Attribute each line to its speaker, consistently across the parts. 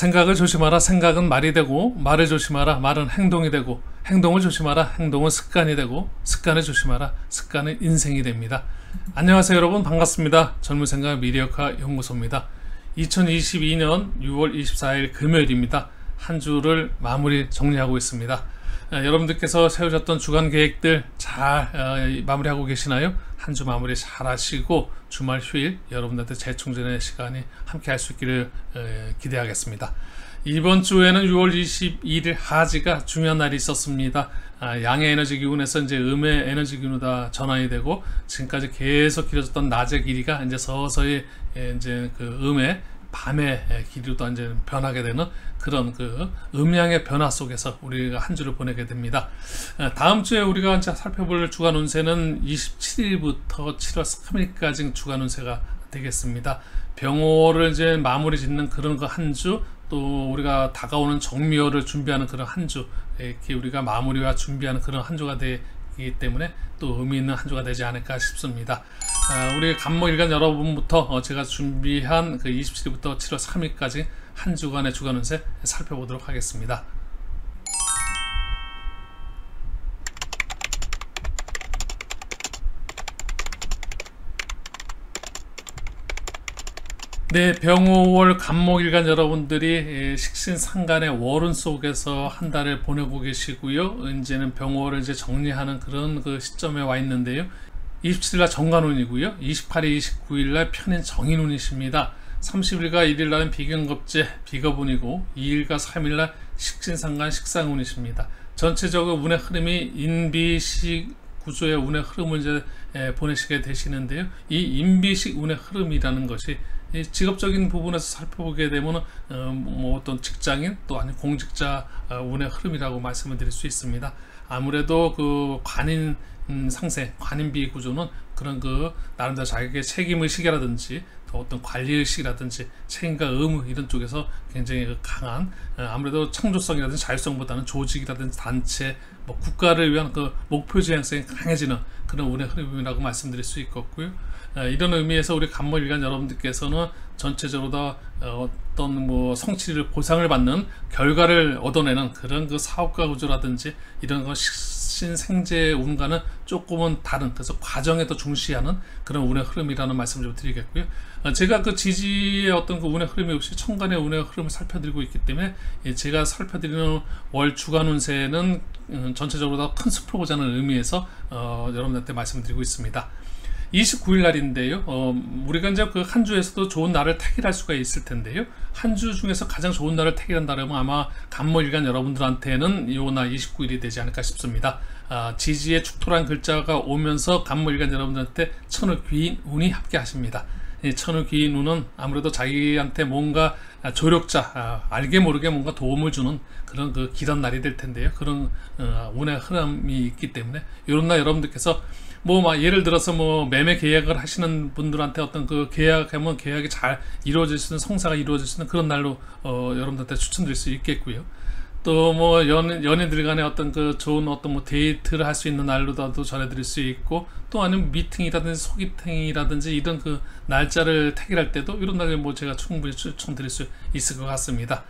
Speaker 1: 생각을 조심하라. 생각은 말이 되고, 말을 조심하라. 말은 행동이 되고, 행동을 조심하라. 행동은 습관이 되고, 습관을 조심하라. 습관은 인생이 됩니다. 안녕하세요 여러분, 반갑습니다. 젊은생각 미래역학 연구소입니다. 2022년 6월 24일 금요일입니다. 한 주를 마무리 정리하고 있습니다. 여러분들께서 세우셨던 주간 계획들 잘 마무리하고 계시나요? 한 주 마무리 잘 하시고 주말 휴일 여러분들한테 재충전의 시간이 함께 할 수 있기를 기대하겠습니다. 이번 주에는 6월 21일 하지가 중요한 날이 있었습니다. 양의 에너지 기운에서 이제 음의 에너지 기운으로 전환이 되고, 지금까지 계속 길어졌던 낮의 길이가 이제 서서히 이제 그 음의 밤의 길이로 이제 변하게 되는 그런 그 음양의 변화 속에서 우리가 한 주를 보내게 됩니다. 다음 주에 우리가 이제 살펴볼 주간 운세는 27일부터 7월 3일까지 주간 운세가 되겠습니다. 병호를 이제 마무리 짓는 그런 거 한 주, 또 우리가 다가오는 정미호를 준비하는 그런 한 주, 이렇게 우리가 마무리와 준비하는 그런 한 주가 되기 때문에 또 의미 있는 한 주가 되지 않을까 싶습니다. 우리 간목일간 여러분부터 제가 준비한 그 27일부터 7월 3일까지 한 주간의 주간 운세 살펴보도록 하겠습니다. 네, 병호월 간목일간 여러분들이 식신상간의 월운 속에서 한 달을 보내고 계시고요. 이제는 병호월을 이제 정리하는 그런 그 시점에 와 있는데요. 27일날 정관운이고요. 28일, 29일날 편인 정인운이십니다. 30일과 1일날은 비견겁제, 비겁운이고 2일과 3일날 식신상간 식상운이십니다. 전체적으로 운의 흐름이 인비식 구조의 운의 흐름을 이제 보내시게 되시는데요. 이 인비식 운의 흐름이라는 것이 직업적인 부분에서 살펴보게 되면 뭐 어떤 직장인 또 아니면 공직자 운의 흐름이라고 말씀을 드릴 수 있습니다. 아무래도 그 관인 상세, 관인비 구조는 그런 그 나름대로 자기의 책임의식이라든지 또 어떤 관리의식이라든지 책임과 의무 이런 쪽에서 굉장히 강한, 아무래도 창조성이라든지 자율성보다는 조직이라든지 단체, 뭐 국가를 위한 그 목표 지향성이 강해지는 그런 운의 흐름이라고 말씀드릴 수 있겠고요. 이런 의미에서 우리 간목일간 여러분들께서는 전체적으로 다 어떤 뭐 성취를 보상을 받는 결과를 얻어내는 그런 그 사업가 구조라든지 이런 거 신생재 운과는 조금은 다른, 그래서 과정에 더 중시하는 그런 운의 흐름이라는 말씀 좀 드리겠고요. 제가 그 지지의 어떤 그 운의 흐름이 없이 천간의 운의 흐름을 살펴드리고 있기 때문에 제가 살펴드리는 월 주간 운세는 전체적으로 더 큰 숲을 보자는 의미에서 여러분들한테 말씀드리고 있습니다. 29일 날인데요. 우리가 이제 그 한 주에서도 좋은 날을 택일할 수가 있을 텐데요. 한 주 중에서 가장 좋은 날을 택일한다면 아마 간목일간 여러분들한테는 이 날 29일이 되지 않을까 싶습니다. 지지의 축토란 글자가 오면서 간목일간 여러분들한테 천을귀인 운이 함께 하십니다. 이 천을귀인 운은 아무래도 자기한테 뭔가 조력자, 알게 모르게 뭔가 도움을 주는 그런 그 길한 날이 될 텐데요. 그런 운의 흐름이 있기 때문에 이런 날 여러분들께서 뭐 막 예를 들어서 뭐 매매 계약을 하시는 분들한테 어떤 그 계약하면 계약이 잘 이루어질 수 있는, 성사가 이루어질 수 있는 그런 날로 여러분들한테 추천드릴 수 있겠고요. 또 뭐 연인들 간에 어떤 그 좋은 어떤 뭐 데이트를 할 수 있는 날로도 전해드릴 수 있고, 또 아니면 미팅이라든지 소개팅이라든지 이런 그 날짜를 택일할 때도 이런 날에 뭐 제가 충분히 추천드릴 수 있을 것 같습니다.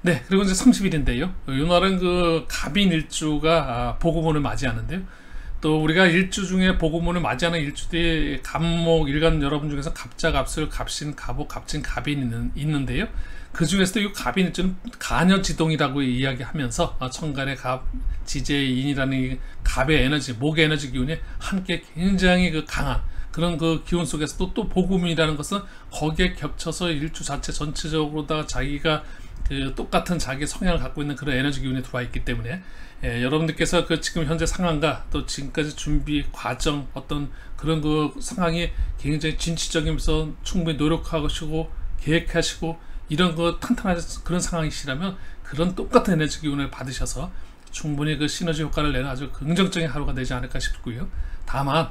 Speaker 1: 네, 그리고 이제 30일인데요. 이 날은 그 갑인일주가 복음운을 맞이하는데요. 또 우리가 일주 중에 복음운을 맞이하는 일주들이 간목일간 여러분 중에서 갑자, 갑술, 갑신, 갑옥, 갑진, 갑인 있는데요. 그 중에서도 이 갑인일주는 간여지동이라고 이야기하면서 천간의 갑, 지지의 인이라는 이 갑의 에너지, 목의 에너지 기운이 함께 굉장히 그 강한 그런 그 기운 속에서도 또 복음이라는 것은 거기에 겹쳐서 일주 자체 전체적으로 다 자기가 그 똑같은 자기 성향을 갖고 있는 그런 에너지 기운이 들어와 있기 때문에 여러분들께서 그 지금 현재 상황과 또 지금까지 준비 과정 어떤 그런 그 상황이 굉장히 진취적이면서 충분히 노력하시고 계획하시고 이런 거 탄탄한 그런 상황이시라면 그런 똑같은 에너지 기운을 받으셔서 충분히 그 시너지 효과를 내는 아주 긍정적인 하루가 되지 않을까 싶고요. 다만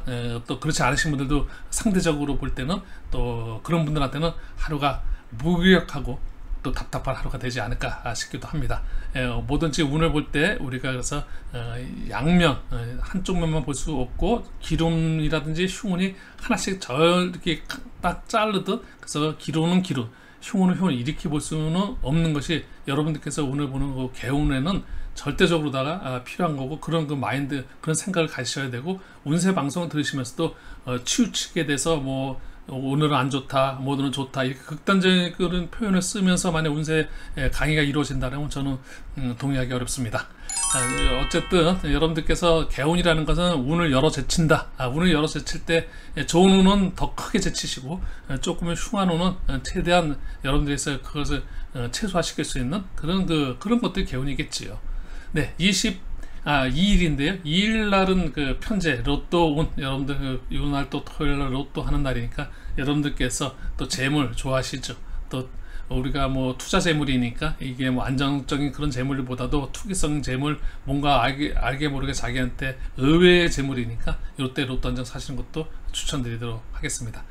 Speaker 1: 또 그렇지 않으신 분들도 상대적으로 볼 때는 또 그런 분들한테는 하루가 무기력하고 또 답답한 하루가 되지 않을까 싶기도 합니다. 뭐든지 운을 볼 때 우리가 그래서 양면, 한쪽 면만 볼 수 없고 기론이라든지 흉운이 하나씩 이렇게 딱 자르듯, 그래서 기론은 기론, 흉으로 흉을 일으켜 볼 수는 없는 것이 여러분들께서 오늘 보는 그 개운에는 절대적으로다가 필요한 거고, 그런 그 마인드, 그런 생각을 가지셔야 되고, 운세 방송을 들으시면서도 치우치게 돼서 뭐 오늘은 안 좋다, 뭐 오늘은 좋다, 이렇게 극단적인 그런 표현을 쓰면서 만약 운세 강의가 이루어진다면 저는 동의하기 어렵습니다. 어쨌든 여러분들께서 개운이라는 것은 운을 열어 제친다. 운을 열어 제칠 때 좋은 운은 더 크게 제치시고, 조금의 흉한 운은 최대한 여러분들께서 그것을 최소화시킬 수 있는 그런 것들이 개운이겠지요. 네, 2일인데요. 2일 날은 그 편제 로또 운, 여러분들 이날 또 토요일 날 로또 하는 날이니까 여러분들께서 또 재물 좋아하시죠. 또 우리가 뭐 투자 재물이니까 이게 뭐 안정적인 그런 재물보다도 투기성 재물, 뭔가 알게 모르게 자기한테 의외의 재물이니까 이때 로또 한 장 사시는 것도 추천드리도록 하겠습니다.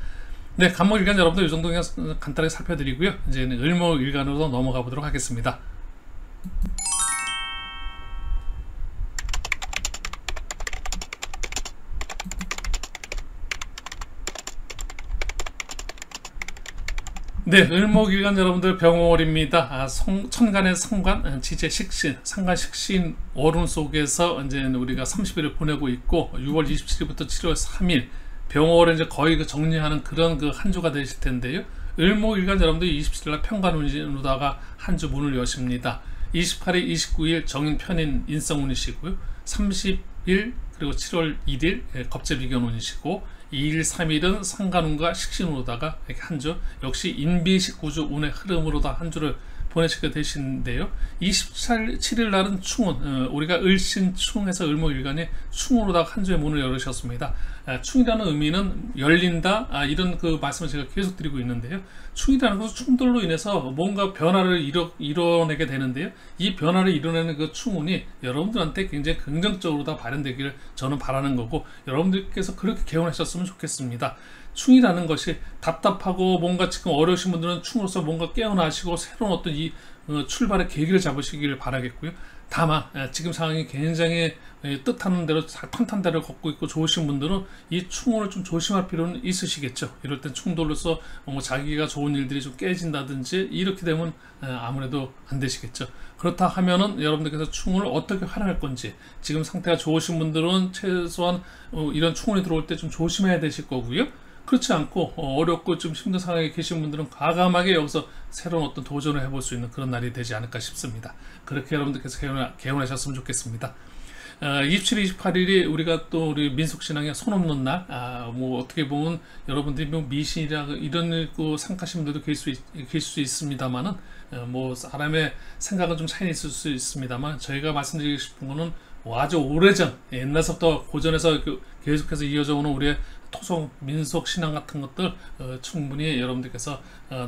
Speaker 1: 네, 간목일간 여러분들 이 정도 그냥 간단하게 살펴드리고요. 이제는 을목일간으로 넘어가 보도록 하겠습니다. 네, 을목일간 여러분들 병월입니다. 천간의 상관, 지재 식신, 상관 식신 월운 속에서 이제 우리가 30일을 보내고 있고, 6월 27일부터 7월 3일 병월을 이제 거의 그 정리하는 그런 그 한 주가 되실 텐데요. 을목일간 여러분들 27일날 평관운으로다가 한 주 문을 여십니다. 28일, 29일 정인 편인 인성운이시고요. 30일 그리고 7월 1일 겁재비견운이시고, 2일, 3일은 상관운과 식신으로다가 이렇게 한 주, 역시 인비식구주 운의 흐름으로다 한 주를 보내시게 되시는데요. 27일 날은 충운, 우리가 을신충에서 을목일간이 충으로다가 한 주의 문을 열으셨습니다. 충이라는 의미는 열린다, 이런 그 말씀을 제가 계속 드리고 있는데요. 충이라는 것은 충돌로 인해서 뭔가 변화를 이뤄내게 되는데요. 이 변화를 이뤄내는 그 충운이 여러분들한테 굉장히 긍정적으로 다 발현되기를 저는 바라는 거고, 여러분들께서 그렇게 개운하셨으면 좋겠습니다. 충이라는 것이 답답하고 뭔가 지금 어려우신 분들은 충으로서 뭔가 깨어나시고 새로운 어떤 출발의 계기를 잡으시기를 바라겠고요. 다만 지금 상황이 굉장히 뜻하는 대로 탄탄대로 걷고 있고 좋으신 분들은 이 충운을 좀 조심할 필요는 있으시겠죠. 이럴 땐 충돌로서 자기가 좋은 일들이 좀 깨진다든지 이렇게 되면 아무래도 안 되시겠죠. 그렇다 하면은 여러분들께서 충운을 어떻게 활용할 건지, 지금 상태가 좋으신 분들은 최소한 이런 충운이 들어올 때 좀 조심해야 되실 거고요. 그렇지 않고 어렵고 좀 힘든 상황에 계신 분들은 과감하게 여기서 새로운 어떤 도전을 해볼 수 있는 그런 날이 되지 않을까 싶습니다. 그렇게 여러분들께서 개운하셨으면 좋겠습니다. 27일, 28일이 우리가 또 우리 민속신앙의 손 없는 날, 뭐 어떻게 보면 여러분들이 뭐 미신이라 이런 거 생각하시는 분들도 계실 수 있습니다만은, 뭐 사람의 생각은 좀 차이는 있을 수 있습니다만, 저희가 말씀드리고 싶은 거는 아주 오래전, 옛날서부터 고전에서 계속해서 이어져 오는 우리의 토속 민속 신앙 같은 것들 충분히 여러분들께서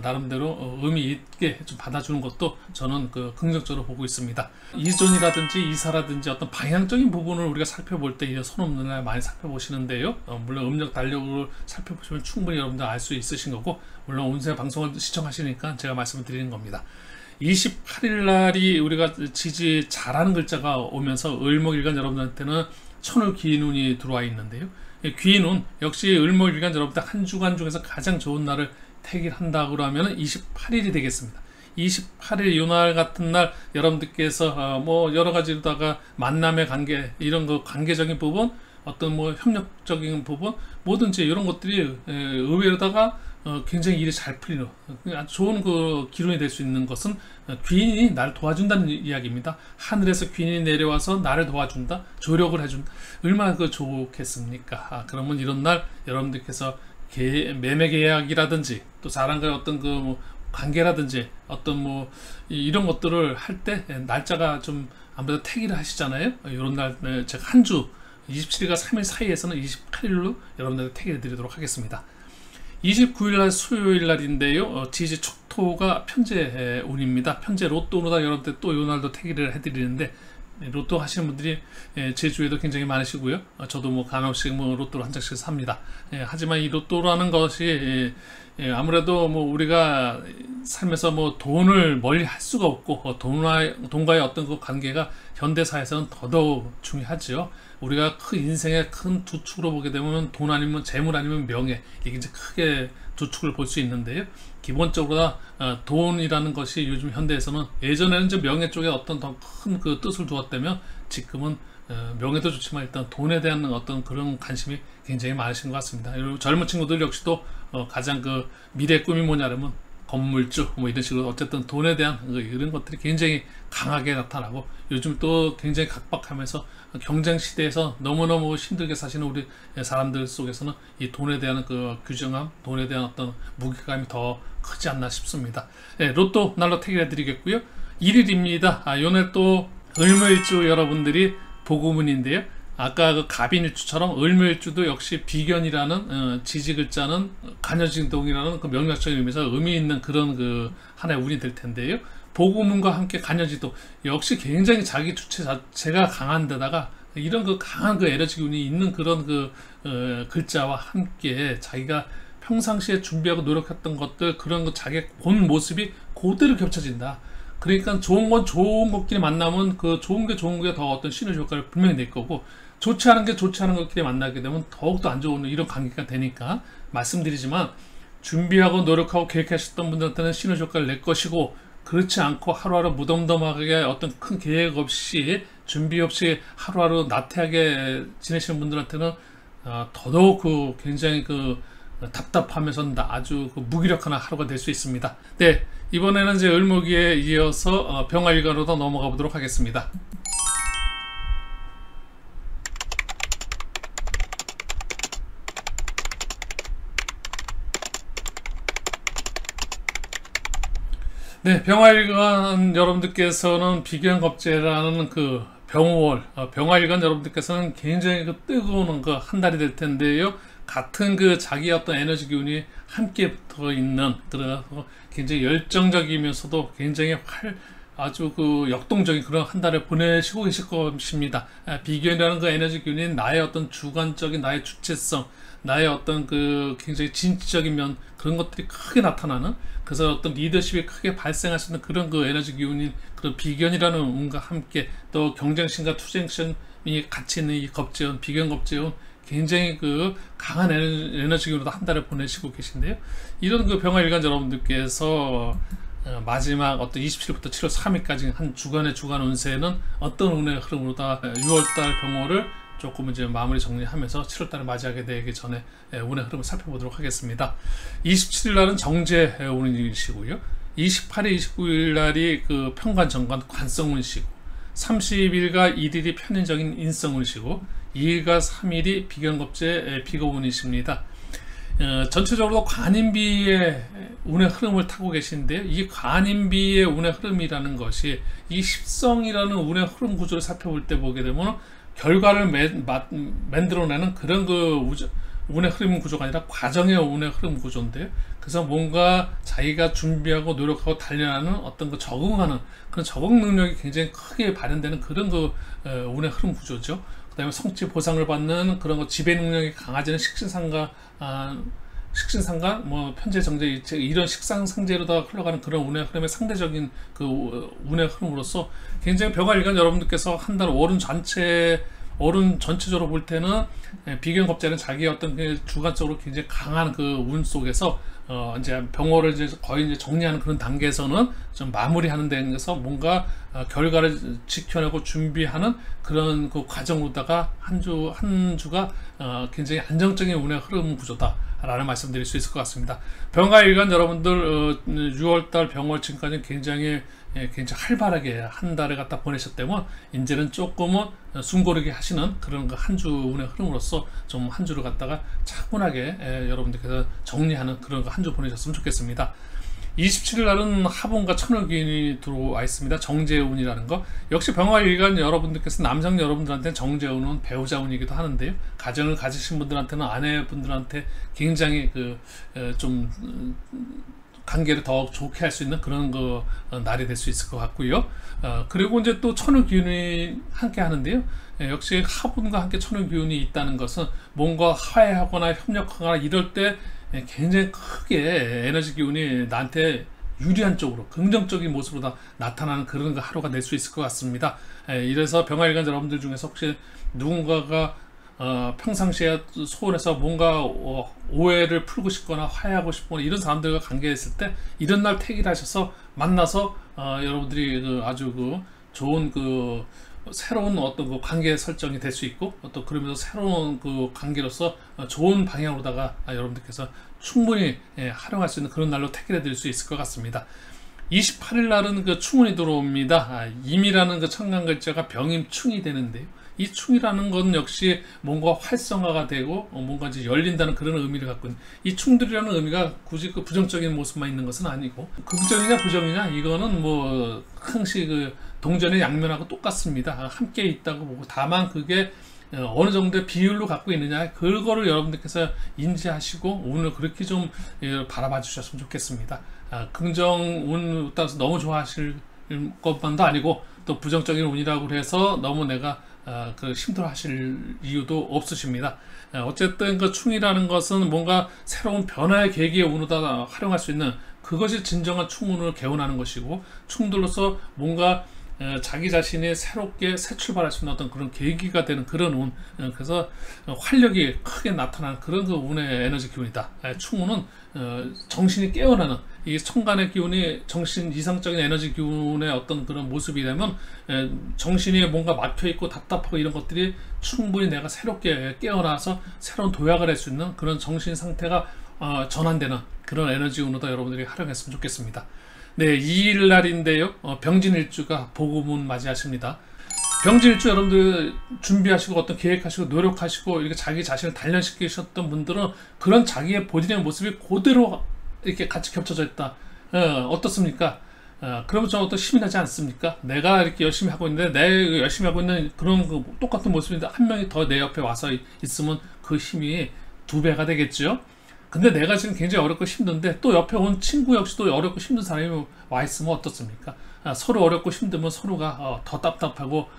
Speaker 1: 나름대로 의미 있게 좀 받아주는 것도 저는 긍정적으로 보고 있습니다. 이존이라든지 이사라든지 어떤 방향적인 부분을 우리가 살펴볼 때 이 손 없는 날 많이 살펴보시는데요. 물론 음력 달력을 살펴보시면 충분히 여러분들 알 수 있으신 거고, 물론 운세 방송을 시청하시니까 제가 말씀을 드리는 겁니다. 28일 날이 우리가 지지 잘하는 글자가 오면서 을목일간 여러분들한테는 천을귀인운이 들어와 있는데요. 귀인운 역시 을목일간 여러분들 한 주간 중에서 가장 좋은 날을 택일한다고 하면 28일이 되겠습니다. 28일 이 날 같은 날 여러분들께서 뭐 여러 가지로다가 만남의 관계, 이런 거 관계적인 부분, 어떤 뭐 협력적인 부분, 뭐든지 이런 것들이 의외로다가 굉장히 일이 잘 풀리는 아주 좋은 그 기론이 될 수 있는 것은 귀인이 나를 도와준다는 이야기입니다. 하늘에서 귀인이 내려와서 나를 도와준다, 조력을 해준다. 얼마나 좋겠습니까? 그러면 이런 날 여러분들께서 매매 계약이라든지 또 사람과의 어떤 뭐 관계라든지 어떤 뭐 이런 것들을 할 때 날짜가 좀 아무래도 택일을 하시잖아요. 이런 날 제가 한 주 27일과 3일 사이에서는 28일로 여러분들 택일 드리도록 하겠습니다. 29일날 수요일날인데요. 지지 촉토가 편제 운입니다. 편제 로또로다 여러분들 또 이 날도 택일을 해드리는데, 로또 하시는 분들이 제주에도 굉장히 많으시고요. 저도 뭐 간혹씩 뭐 로또를 한 장씩 삽니다. 하지만 이 로또라는 것이 아무래도 뭐 우리가 살면서 뭐 돈을 멀리 할 수가 없고, 돈과의 어떤 그 관계가 현대사에서는 더더욱 중요하죠. 우리가 큰 인생의 큰 두 축으로 보게 되면 돈 아니면 재물 아니면 명예, 이게 이제 크게 두 축을 볼 수 있는데요. 기본적으로 돈이라는 것이 요즘 현대에서는, 예전에는 이제 명예 쪽에 어떤 더 큰 그 뜻을 두었다면 지금은 명예도 좋지만 일단 돈에 대한 어떤 그런 관심이 굉장히 많으신 것 같습니다. 그리고 젊은 친구들 역시도 가장 그 미래의 꿈이 뭐냐면 건물주 뭐 이런 식으로 어쨌든 돈에 대한 이런 것들이 굉장히 강하게 나타나고, 요즘 또 굉장히 각박하면서 경쟁 시대에서 너무너무 힘들게 사시는 우리 사람들 속에서는 이 돈에 대한 그 규정함, 돈에 대한 어떤 무게감이 더 크지 않나 싶습니다. 네, 로또 날로 택일해 드리겠고요. 1일입니다. 요날 또 을묘일주 여러분들이 보고문인데요. 아까 그 갑인일주처럼 을묘일주도 역시 비견이라는 지지 글자는 간여진동이라는 그 명략적인 의미에서 의미 있는 그런 그 하나의 운이 될 텐데요. 보고문과 함께 간여지도 역시 굉장히 자기 주체 자체가 강한 데다가 이런 그 강한 그 에너지 운이 있는 그런 그 글자와 함께 자기가 평상시에 준비하고 노력했던 것들, 그런 그 자기의 본 모습이 그대로 겹쳐진다. 그러니까 좋은 건 좋은 것끼리 만나면 그 좋은 게 더 어떤 시너지 효과를 분명히 낼 거고, 좋지 않은 게 좋지 않은 것끼리 만나게 되면 더욱더 안 좋은 이런 관계가 되니까, 말씀드리지만 준비하고 노력하고 계획하셨던 분들한테는 시너지 효과를 낼 것이고, 그렇지 않고 하루하루 무덤덤하게 어떤 큰 계획 없이 준비 없이 하루하루 나태하게 지내시는 분들한테는 더더욱 그 굉장히 그 답답하면서 아주 그 무기력한 하루가 될 수 있습니다. 네, 이번에는 이제 을목이에 이어서 병화일간으로 넘어가 보도록 하겠습니다. 네, 병화일간 여러분들께서는 비견겁제라는 그 병월, 병화일간 여러분들께서는 굉장히 그 뜨거운 그 한 달이 될 텐데요. 같은 그 자기 어떤 에너지 기운이 함께 붙어 있는, 그래서 굉장히 열정적이면서도 굉장히 아주 그 역동적인 그런 한 달을 보내시고 계실 것입니다. 비견이라는 그 에너지 기운이 나의 어떤 주관적인 나의 주체성, 나의 어떤 그 굉장히 진취적인 면, 그런 것들이 크게 나타나는, 그래서 어떤 리더십이 크게 발생할 수 있는 그런 그 에너지 기운인 그런 비견이라는 운과 함께 또 경쟁심과 투쟁심이 같이 있는 이 겁재운, 비견 겁재운, 굉장히 그 강한 에너지 기운으로 한 달을 보내시고 계신데요. 이런 그 병화일간 여러분들께서 마지막 어떤 27일부터 7월 3일까지 한 주간의 주간 운세는 어떤 운의 흐름으로다 6월달 병호를 조금 이제 마무리 정리하면서 7월달을 맞이하게 되기 전에 운의 흐름을 살펴보도록 하겠습니다. 27일 날은 정제 운이시고요. 28일, 29일 날이 그 평관, 정관, 관성 운이시고, 30일과 1일이 편인적인 인성 운이시고, 2일과 3일이 비견겁제 비거 운이십니다. 전체적으로 관인비의 운의 흐름을 타고 계신데요. 이 관인비의 운의 흐름이라는 것이 이 십성이라는 운의 흐름 구조를 살펴볼 때 보게 되면 결과를 만들어내는 그런 그 운의 흐름 구조가 아니라 과정의 운의 흐름 구조인데요. 그래서 뭔가 자기가 준비하고 노력하고 단련하는 어떤 그 적응하는 그런 적응 능력이 굉장히 크게 발현되는 그런 그 운의 흐름 구조죠. 그 다음에 성취 보상을 받는 그런 거 지배 능력이 강해지는 식신상가, 뭐 편재 정제 이런 식상상제로다 흘러가는 그런 운의 흐름의 상대적인 그 운의 흐름으로서 굉장히 병화일간 여러분들께서 한 달 월은 전체적으로 볼 때는 비견겁제는 자기의 어떤 그 주관적으로 굉장히 강한 그 운 속에서 이제 병호를 이제 거의 이제 정리하는 그런 단계에서는 좀 마무리하는 데서 뭔가 결과를 지켜내고 준비하는 그런 그 과정으로다가 한 주가 굉장히 안정적인 운의 흐름 구조다라는 말씀드릴 수 있을 것 같습니다. 병화일간 여러분들 6월달 병월 지금까지는 굉장히 활발하게 한 달을 갖다 보내셨다면 이제는 조금은 숨고르게 하시는 그런 한 주 운의 흐름으로서 좀 한 주를 갖다가 차분하게 여러분들께서 정리하는 그런 한 주 보내셨으면 좋겠습니다. 27일 날은 화분과 천을기운이 들어와 있습니다. 정제운이라는 거. 역시 병화일간 여러분들께서 남성 여러분들한테는 정제운은 배우자운이기도 하는데요. 가정을 가지신 분들한테는 아내분들한테 굉장히 좀 관계를 더 좋게 할 수 있는 그런 날이 될 수 있을 것 같고요. 그리고 이제 또 천을기운이 함께 하는데요. 역시 화분과 함께 천을기운이 있다는 것은 뭔가 화해하거나 협력하거나 이럴 때 굉장히 크게 에너지 기운이 나한테 유리한 쪽으로 긍정적인 모습으로 다 나타나는 그런 그 하루가 될 수 있을 것 같습니다. 이래서 병화일간 여러분들 중에서 혹시 누군가가 평상시에 소원해서 뭔가 오해를 풀고 싶거나 화해하고 싶거나 이런 사람들과 관계했을 때 이런 날 택일하셔서 만나서 여러분들이 아주 좋은 새로운 어떤 관계 설정이 될 수 있고 또 그러면서 새로운 관계로서 좋은 방향으로다가 여러분들께서 충분히 활용할 수 있는 그런 날로 택일해 드릴 수 있을 것 같습니다. 28일 날은 충운이 들어옵니다. 임이라는 천간글자가 병임충이 되는데요. 이 충이라는 건 역시 뭔가 활성화가 되고 뭔가 이제 열린다는 그런 의미를 갖고 있는, 이 충들이라는 의미가 굳이 부정적인 모습만 있는 것은 아니고 긍정이냐 부정이냐 이거는 뭐 항시 동전의 양면하고 똑같습니다. 함께 있다고 보고 다만 그게 어느 정도의 비율로 갖고 있느냐 그거를 여러분들께서 인지하시고 오늘 그렇게 좀 바라봐 주셨으면 좋겠습니다. 긍정 운 따라서 너무 좋아하실 것만도 아니고 또 부정적인 운이라고 해서 너무 내가 힘들어하실 이유도 없으십니다. 어쨌든 충이라는 것은 뭔가 새로운 변화의 계기의 운으로 활용할 수 있는 그것이 진정한 충운을 개운하는 것이고, 충들로서 뭔가 자기 자신이 새롭게 새 출발할 수 있는 어떤 그런 계기가 되는 그런 운, 그래서 활력이 크게 나타나는 그런 운의 에너지 기운이다. 충운은 정신이 깨어나는 이 천간의 기운이 정신 이상적인 에너지 기운의 어떤 그런 모습이라면 정신이 뭔가 막혀있고 답답하고 이런 것들이 충분히 내가 새롭게 깨어나서 새로운 도약을 할 수 있는 그런 정신 상태가 전환되는 그런 에너지 운으로 여러분들이 활용했으면 좋겠습니다. 네, 2일 날인데요. 병진일주가 복음운 맞이하십니다. 병진일주 여러분들 준비하시고 어떤 계획하시고 노력하시고 이렇게 자기 자신을 단련시키셨던 분들은 그런 자기의 본인의 모습이 그대로 이렇게 같이 겹쳐져 있다. 어떻습니까? 그러면 좀 어떤 힘이 나지 않습니까? 내가 이렇게 열심히 하고 있는데 내 열심히 하고 있는 그런 똑같은 모습인데 한 명이 더 내 옆에 와서 있으면 그 힘이 2배가 되겠죠. 근데 내가 지금 굉장히 어렵고 힘든데 또 옆에 온 친구 역시도 어렵고 힘든 사람이 와 있으면 어떻습니까? 서로 어렵고 힘들면 서로가 더 답답하고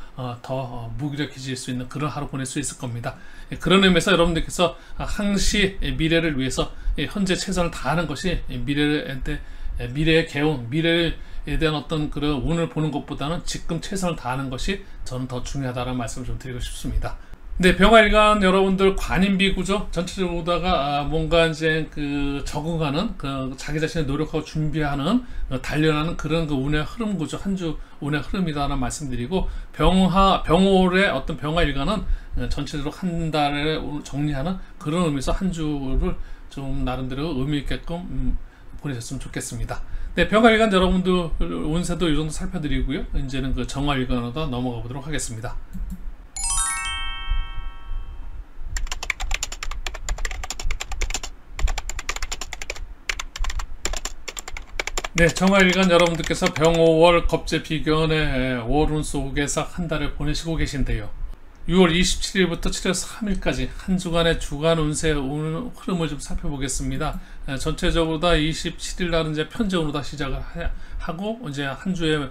Speaker 1: 더 무기력해질 수 있는 그런 하루 보낼 수 있을 겁니다. 그런 의미에서 여러분들께서 항시 미래를 위해서 현재 최선을 다하는 것이 미래의 개운, 미래에 대한 어떤 그런 운을 보는 것보다는 지금 최선을 다하는 것이 저는 더 중요하다는 말씀을 좀 드리고 싶습니다. 네, 병화일간 여러분들 관인비 구조 전체적으로 보다가 뭔가 이제 적응하는 자기 자신의 노력하고 준비하는 단련하는 그런 운의 흐름 구조, 한 주 운의 흐름이다라는 말씀드리고, 병월의 어떤 병화일간은 전체적으로 한 달을 정리하는 그런 의미에서 한 주를 좀 나름대로 의미 있게끔 보내셨으면 좋겠습니다. 네, 병화일간 여러분들 운세도 이 정도 살펴드리고요. 이제는 정화일간으로 넘어가 보도록 하겠습니다. 네, 정화일간 여러분들께서 병오월 겁재 비견의 월운 속에서 한 달을 보내시고 계신데요. 6월 27일부터 7월 3일까지 한 주간의 주간 운세 흐름을 좀 살펴보겠습니다. 전체적으로 다 27일 날은 이제 편제운으로 다 시작을 하고 이제 한 주에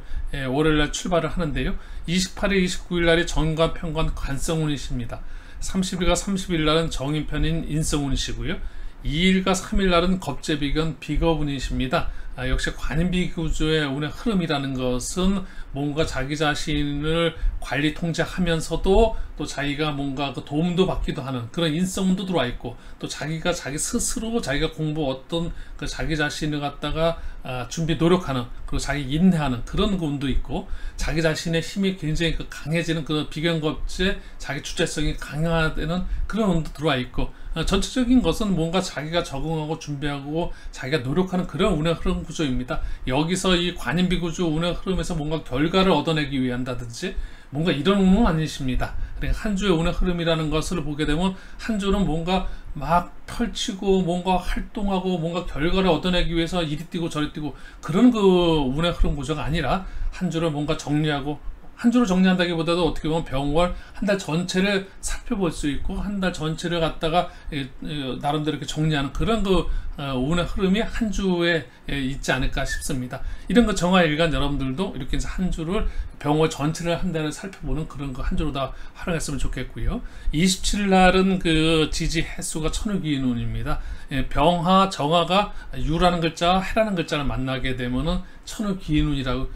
Speaker 1: 월요일 날 출발을 하는데요. 28일, 29일 날이 정관, 편관, 관성운이십니다. 30일과 31일 날은 정인편인 인성운이시고요. 2일과 3일 날은 겁재 비견, 비겁운이십니다. 역시 관인비 구조의 운의 흐름이라는 것은 뭔가 자기 자신을 관리 통제하면서도 또 자기가 뭔가 도움도 받기도 하는 그런 인성운도 들어와 있고, 또 자기가 자기 스스로 자기가 어떤 자기 자신을 갖다가 준비 노력하는, 그리고 자기 인내하는 그런 운도 있고, 자기 자신의 힘이 굉장히 강해지는 비견겁재 자기 주체성이 강화되는 그런 운도 들어와 있고, 전체적인 것은 뭔가 자기가 적응하고 준비하고 자기가 노력하는 그런 운의 흐름 구조입니다. 여기서 이 관인비 구조 운의 흐름에서 뭔가 결과를 얻어내기 위한다든지 뭔가 이런 운은 아니십니다. 그러니까 한 주의 운의 흐름이라는 것을 보게 되면 한 주는 뭔가 막 펼치고 뭔가 활동하고 뭔가 결과를 얻어내기 위해서 이리 뛰고 저리 뛰고 그런 운의 흐름 구조가 아니라 한 주를 뭔가 정리하고, 한 주를 정리한다기보다도 어떻게 보면 병월 한 달 전체를 살펴볼 수 있고 한 달 전체를 갖다가 나름대로 이렇게 정리하는 그런 운의 흐름이 한 주에 있지 않을까 싶습니다. 이런 거 정화일간 여러분들도 이렇게 한 주를 병월 전체를 한 달을 살펴보는 그런 거 한 주로 다 활용했으면 좋겠고요. 27일 날은 그 지지 해수가 천우기인운입니다. 병화, 정화가 유라는 글자, 해라는 글자를 만나게 되면은 천우기인운이라고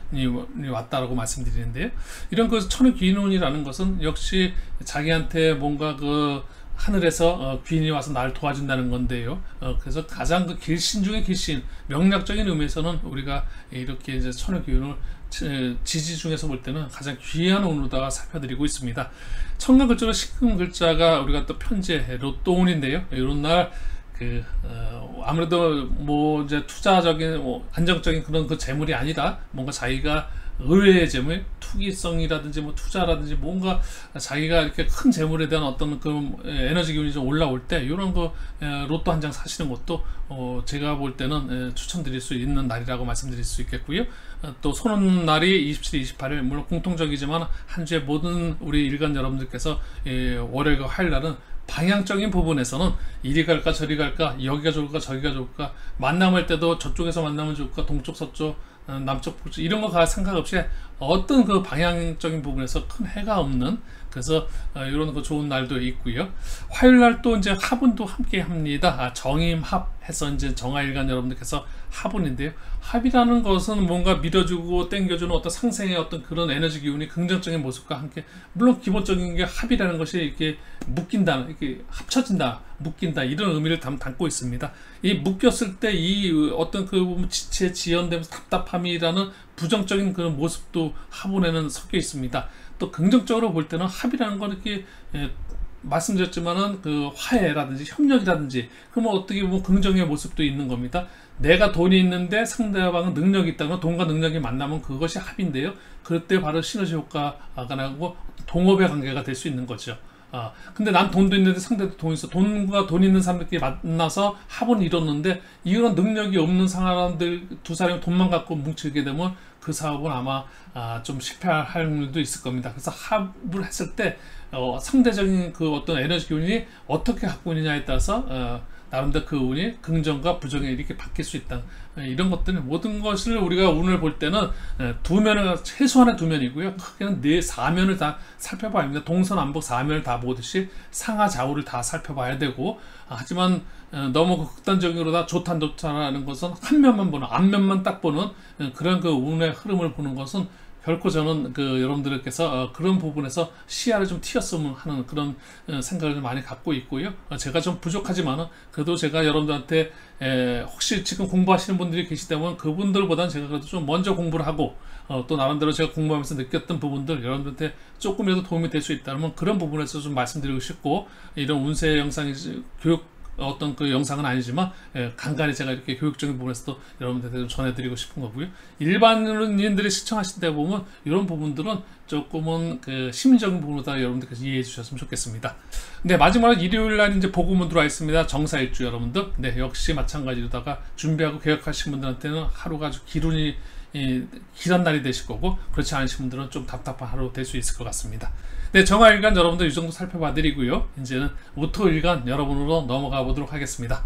Speaker 1: 왔다라고 말씀드리는데요. 이런 그 천우기인운이라는 것은 역시 자기한테 뭔가 그 하늘에서 귀인이 와서 나를 도와준다는 건데요. 그래서 가장 그 길신 중에 길신, 명략적인 의미에서는 우리가 이렇게 이제 천우기운을 지지 중에서 볼 때는 가장 귀한 운으로다가 살펴드리고 있습니다. 천간 글자로 식금 글자가 우리가 또 편제 로또운인데요. 이런 날 아무래도 뭐 이제 투자적인 안정적인 그런 그 재물이 아니라 뭔가 자기가 의외의 재물, 투기성이라든지 뭐 투자라든지 뭔가 자기가 이렇게 큰 재물에 대한 어떤 그 에너지 기운이 좀 올라올 때 이런 거 로또 한 장 사시는 것도 제가 볼 때는 추천드릴 수 있는 날이라고 말씀드릴 수 있겠고요. 또 손은 날이 27, 28일 물론 공통적이지만 한 주에 모든 우리 일간 여러분들께서 월요일과 화요일 날은 방향적인 부분에서는 이리 갈까 저리 갈까 여기가 좋을까 저기가 좋을까 만남할 때도 저쪽에서 만나면 좋을까 동쪽 서쪽 남쪽 북쪽 이런 거 상관없이 어떤 그 방향적인 부분에서 큰 해가 없는 그래서 이런 거 좋은 날도 있고요. 화요일 날 또 이제 합운도 함께 합니다. 정임합 해서 이제 정화일간 여러분들께서 합운인데요. 합이라는 것은 뭔가 밀어주고 당겨주는 어떤 상생의 어떤 그런 에너지 기운이 긍정적인 모습과 함께 물론 기본적인 게 합이라는 것이 이렇게 묶인다, 이렇게 합쳐진다, 묶인다 이런 의미를 담고 있습니다. 이 묶였을 때 이 어떤 그 지체 지연되면서 답답함이라는 부정적인 그런 모습도 합운에는 섞여 있습니다. 또 긍정적으로 볼 때는 합이라는 건 이렇게 말씀드렸지만은 그 화해라든지 협력이라든지 그러면 어떻게 보면 긍정의 모습도 있는 겁니다. 내가 돈이 있는데 상대방은 능력이 있다면 돈과 능력이 만나면 그것이 합인데요. 그때 바로 시너지 효과가 나고 동업의 관계가 될 수 있는 거죠. 근데 난 돈도 있는데 상대도 돈 있어. 돈과 돈 있는 사람들끼리 만나서 합은 이뤘는데 이런 능력이 없는 사람들 두 사람이 돈만 갖고 뭉치게 되면 그 사업은 아마 좀 실패할 확률도 있을 겁니다. 그래서 합을 했을 때 상대적인 그 어떤 에너지 기운이 어떻게 갖고 있느냐에 따라서 나름대로 그 운이 긍정과 부정에 이렇게 바뀔 수 있다. 이런 것들은 모든 것을 우리가 운을 볼 때는 두 면을 최소한의 두 면이고요. 크게는 네 사면을 다 살펴봐야 합니다. 동서남북 사면을 다 보듯이 상하 좌우를 다 살펴봐야 되고 하지만 너무 극단적으로 다 좋다 안 좋다라는 것은 한 면만 보는 앞면만 딱 보는 그런 그 운의 흐름을 보는 것은 결코 저는 그 여러분들께서 그런 부분에서 시야를 좀 튀었으면 하는 그런 생각을 많이 갖고 있고요. 제가 좀 부족하지만은 그래도 제가 여러분들한테 혹시 지금 공부하시는 분들이 계시다면 그분들보다는 제가 그래도 좀 먼저 공부를 하고 또 나름대로 제가 공부하면서 느꼈던 부분들 여러분들한테 조금이라도 도움이 될 수 있다면 그런 부분에서 좀 말씀드리고 싶고 이런 운세 영상이 교육 어떤 그 영상은 아니지만 간간히 제가 이렇게 교육적인 부분에서도 여러분들한테 좀 전해드리고 싶은 거고요. 일반인들이 시청하실 때 보면 이런 부분들은 조금은 그 심리적인 부분으로 다 여러분들께서 이해해 주셨으면 좋겠습니다. 네, 마지막으로 일요일 날 이제 복음은 들어와 있습니다. 정사일주 여러분들. 네, 역시 마찬가지로다가 준비하고 계획하신 분들한테는 하루가 아주 길한 날이 되실 거고 그렇지 않으신 분들은 좀 답답한 하루 될 수 있을 것 같습니다. 네, 정화일간 여러분들 이 정도 살펴봐 드리고요. 이제는 우토일간 여러분으로 넘어가 보도록 하겠습니다.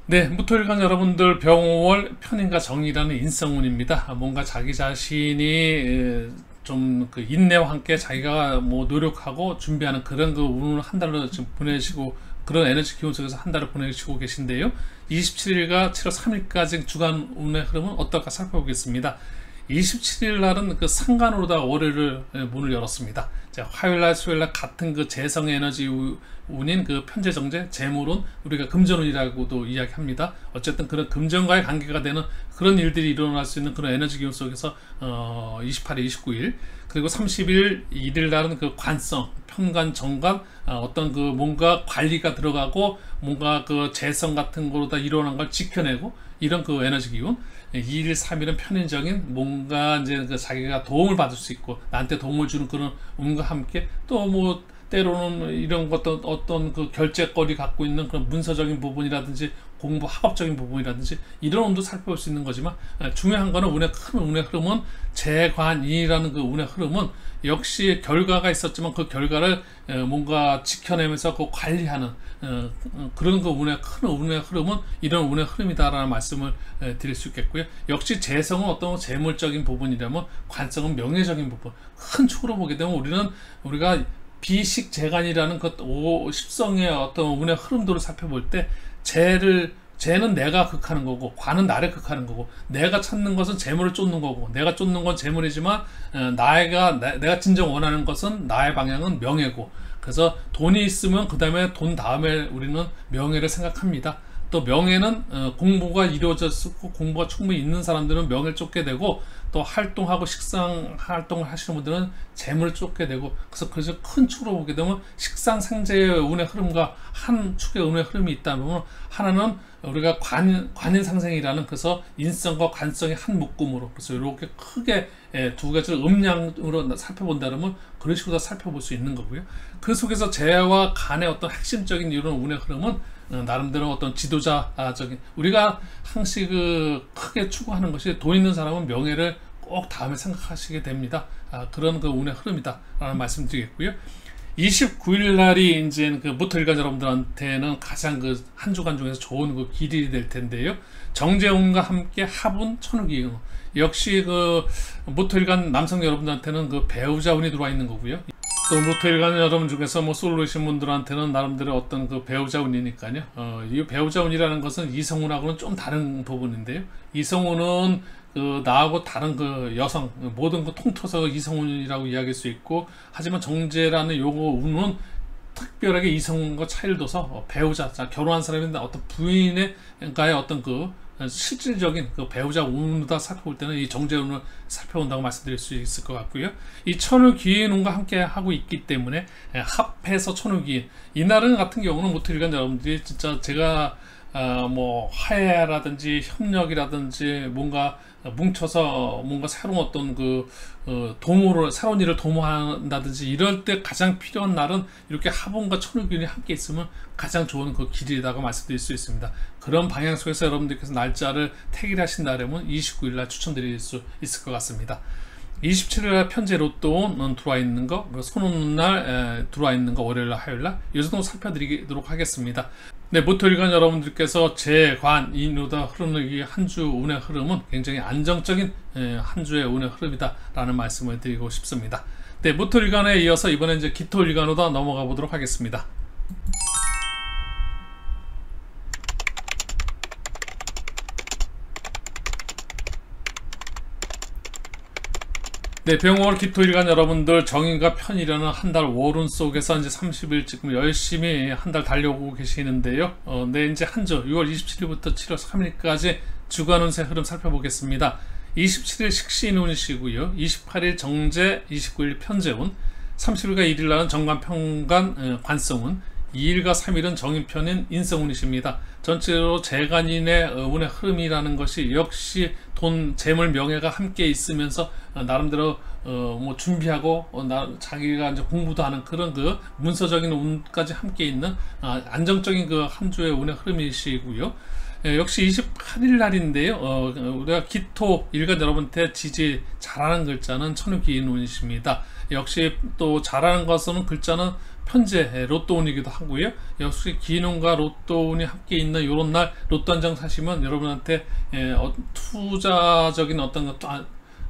Speaker 1: 네, 무토일간 여러분들 병월 편인과 정이라는 인성운입니다. 뭔가 자기 자신이 좀 그 인내와 함께 자기가 뭐 노력하고 준비하는 그런 그 운을 한 달로 지금 보내시고 그런 에너지 기운 속에서 한 달을 보내시고 계신데요. 27일과 7월 3일까지 주간 운의 흐름은 어떨까 살펴보겠습니다. 27일 날은 그 상간으로다 월요일을 문을 열었습니다. 자, 화요일 날, 수요일 날 같은 그 재성의 에너지 운인 그 편재정제, 재물운, 우리가 금전운이라고도 이야기합니다. 어쨌든 그런 금전과의 관계가 되는 그런 일들이 일어날 수 있는 그런 에너지 기운 속에서 28일, 29일 그리고 30일, 1일 날은 그 관성, 편관, 정관 어떤 그 뭔가 관리가 들어가고 뭔가 그 재성 같은 거로 다 일어난 걸 지켜내고 이런 그 에너지 기운 2일, 3일은 편인적인 뭔가 이제 그 자기가 도움을 받을 수 있고 나한테 도움을 주는 그런 운과 함께 또 뭐 때로는 이런 어떤 그 결제거리 갖고 있는 그런 문서적인 부분이라든지 공부 학업적인 부분이라든지 이런 운도 살펴볼 수 있는 거지만, 중요한 거는 큰 운의 흐름은 재관이라는 그 운의 흐름은 역시 결과가 있었지만 그 결과를 뭔가 지켜내면서 그 관리하는 그런 그 큰 운의 흐름은 이런 운의 흐름이다라는 말씀을 드릴 수 있겠고요. 역시 재성은 어떤 재물적인 부분이라면 관성은 명예적인 부분, 큰 축으로 보게 되면 우리가 비식재간이라는 그 십성의 어떤 운의 흐름도를 살펴볼 때 재는 내가 극하는 거고 관은 나를 극하는 거고, 내가 찾는 것은 재물을 쫓는 거고, 내가 쫓는 건 재물이지만 내가 진정 원하는 것은 나의 방향은 명예고, 그래서 돈이 있으면 그 다음에 돈 다음에 우리는 명예를 생각합니다. 또 명예는 공부가 이루어졌고 공부가 충분히 있는 사람들은 명예를 쫓게 되고, 또 활동하고 식상 활동을 하시는 분들은 재물을 쫓게 되고, 그래서 큰 축으로 보게 되면 식상생재의 운의 흐름과 한 축의 운의 흐름이 있다면, 하나는 우리가 관인상생이라는, 그래서 인성과 관성의 한 묶음으로, 그래서 이렇게 크게 두 가지를 음양으로 살펴본다면 그런 식으로 살펴볼 수 있는 거고요. 그 속에서 재와 간의 어떤 핵심적인 이런 운의 흐름은 나름대로 어떤 지도자적인, 우리가 항시 크게 추구하는 것이, 돈 있는 사람은 명예를 꼭 다음에 생각하시게 됩니다. 그런 그 운의 흐름이다 라는 말씀 드리겠고요. 29일 날이 이제 그 모토일간 여러분들한테는 가장 한 주간 중에서 좋은 그 길이 될 텐데요. 정제운과 함께 합운 천우기, 역시 모토일간 남성 여러분들한테는 배우자 운이 들어와 있는 거고요. 또 모토일간 여러분 중에서 솔로이신 분들한테는 나름대로 어떤 배우자 운이니까요. 이 배우자 운이라는 것은 이성운하고는 좀 다른 부분인데요. 이성운은 나하고 다른 여성, 모든 통틀어서 이성운이라고 이야기할 수 있고, 하지만 정제라는 요거 운은 특별하게 이성운과 차이를 둬서 배우자, 결혼한 사람인데 어떤 부인과의 어떤 실질적인 배우자 운으로 살펴볼 때는 이 정제운을 살펴본다고 말씀드릴 수 있을 것 같고요. 이 천우기인운과 함께 하고 있기 때문에 합해서 천우기인, 이날은 같은 경우는 모토일간 여러분들이 진짜 제가 화해라든지 협력이라든지 뭔가 뭉쳐서 뭔가 새로운 어떤 새로운 일을 도모한다든지 이럴 때 가장 필요한 날은 이렇게 합원과 천우기운이 함께 있으면 가장 좋은 길이라고 말씀드릴 수 있습니다. 그런 방향 속에서 여러분들께서 날짜를 택일하신다면 29일 날 추천드릴 수 있을 것 같습니다. 27일날 편제 로또는 들어와 있는 거, 손오는 날 들어와 있는 거, 월요일날 화요일날 이 정도 살펴드리도록 하겠습니다. 네, 모토일간 여러분들께서 재관인으로 흐르는 이 한 주 운의 흐름은 굉장히 안정적인 한 주의 운의 흐름이다 라는 말씀을 드리고 싶습니다. 네, 모토일간에 이어서 이번에 이제 기토일간으로 넘어가 보도록 하겠습니다. 네, 병월 기토일간 여러분들 정인과 편이라는 한 달 월운 속에서 이제 30일 지금 열심히 한 달 달려오고 계시는데요. 네, 이제 한 주 6월 27일부터 7월 3일까지 주간 운세 흐름 살펴보겠습니다. 27일 식신운이시고요. 28일 정제, 29일 편제운, 30일과 1일날은 정관, 편관, 관성운, 2일과 3일은 정인편인 인성운이십니다. 전체로 재간인의 운의 흐름이라는 것이 역시 돈, 재물, 명예가 함께 있으면서 나름대로 준비하고 자기가 이제 공부도 하는 그런 문서적인 운까지 함께 있는 안정적인 한 주의 운의 흐름이시고요. 역시 28일 날인데요. 우리가 기토 일간 여러분한테 지지 잘하는 글자는 천우기인 운이십니다. 역시 또 잘하는 것은 글자는 편제 로또운이기도 하고요. 역시 기인운과 로또운이 함께 있는 이런 날 로또 한 장 사시면 여러분한테 투자적인 어떤 것도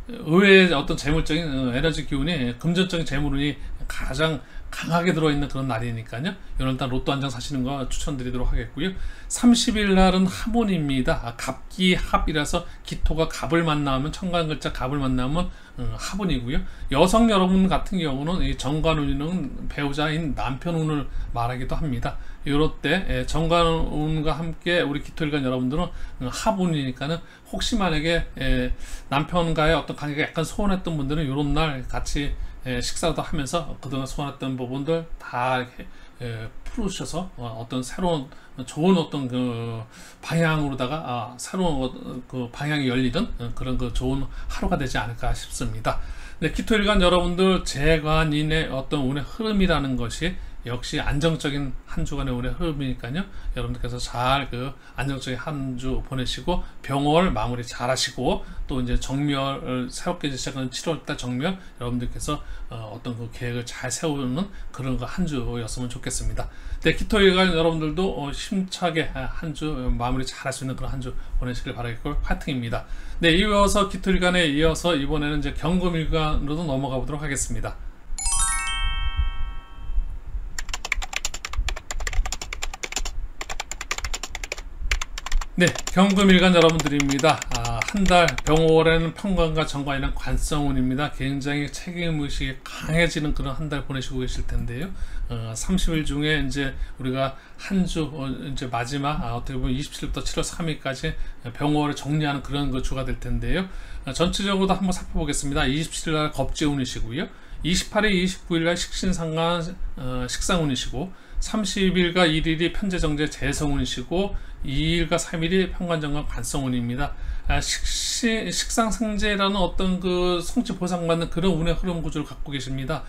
Speaker 1: 의외의 어떤 재물적인 에너지 기운이, 금전적인 재물운이 가장 강하게 들어있는 그런 날이니까요. 이런 날 로또 한 장 사시는 거 추천드리도록 하겠고요. 30일 날은 합운입니다. 갑기합이라서 기토가 갑을 만나면, 천간 글자 갑을 만나면 합운이고요. 여성 여러분 같은 경우는 이 정관운은 배우자인 남편운을 말하기도 합니다. 이럴 때 정관운과 함께 우리 기토일간 여러분들은 합운이니까는 혹시 만약에 남편과의 어떤 관계가 약간 소원했던 분들은 이런 날 같이 식사도 하면서 그동안 소원했던 부분들 다 이렇게 풀으셔서 어떤 새로운 좋은 어떤 방향으로다가 새로운 방향이 열리는 그런 좋은 하루가 되지 않을까 싶습니다. 네, 기토일간 여러분들 재관인의 어떤 운의 흐름이라는 것이 역시 안정적인 한 주간의 운의 흐름이니까요. 여러분들께서 잘 안정적인 한 주 보내시고 병월 마무리 잘 하시고 또 이제 정묘를 새롭게 시작하는 7월달 정묘 여러분들께서 어떤 계획을 잘 세우는 그런 한 주였으면 좋겠습니다. 네, 기토일간 여러분들도 힘차게 한 주 마무리 잘 할 수 있는 그런 한 주 보내시길 바라겠고 파이팅입니다. 네, 이어서 기토일간에 이어서 이번에는 이제 경금일간으로도 넘어가 보도록 하겠습니다. 네, 경금일간 여러분들입니다. 한 달 병월에는 편관과 정관이랑 관성운입니다. 굉장히 책임의식이 강해지는 그런 한 달 보내시고 계실 텐데요. 30일 중에 이제 우리가 한 주 이제 마지막 어떻게 보면 27일부터 7월 3일까지 병월을 정리하는 그런 주가 될 텐데요. 전체적으로도 한번 살펴보겠습니다. 27일 날 겁재운이시고요. 28일, 29일 날 식신상간 식상운이시고 30일과 1일이 편재정제 재성운이시고 2일과 3일이 편관정관 관성운입니다. 식상생재라는 어떤 성취 보상받는 그런 운의 흐름 구조를 갖고 계십니다.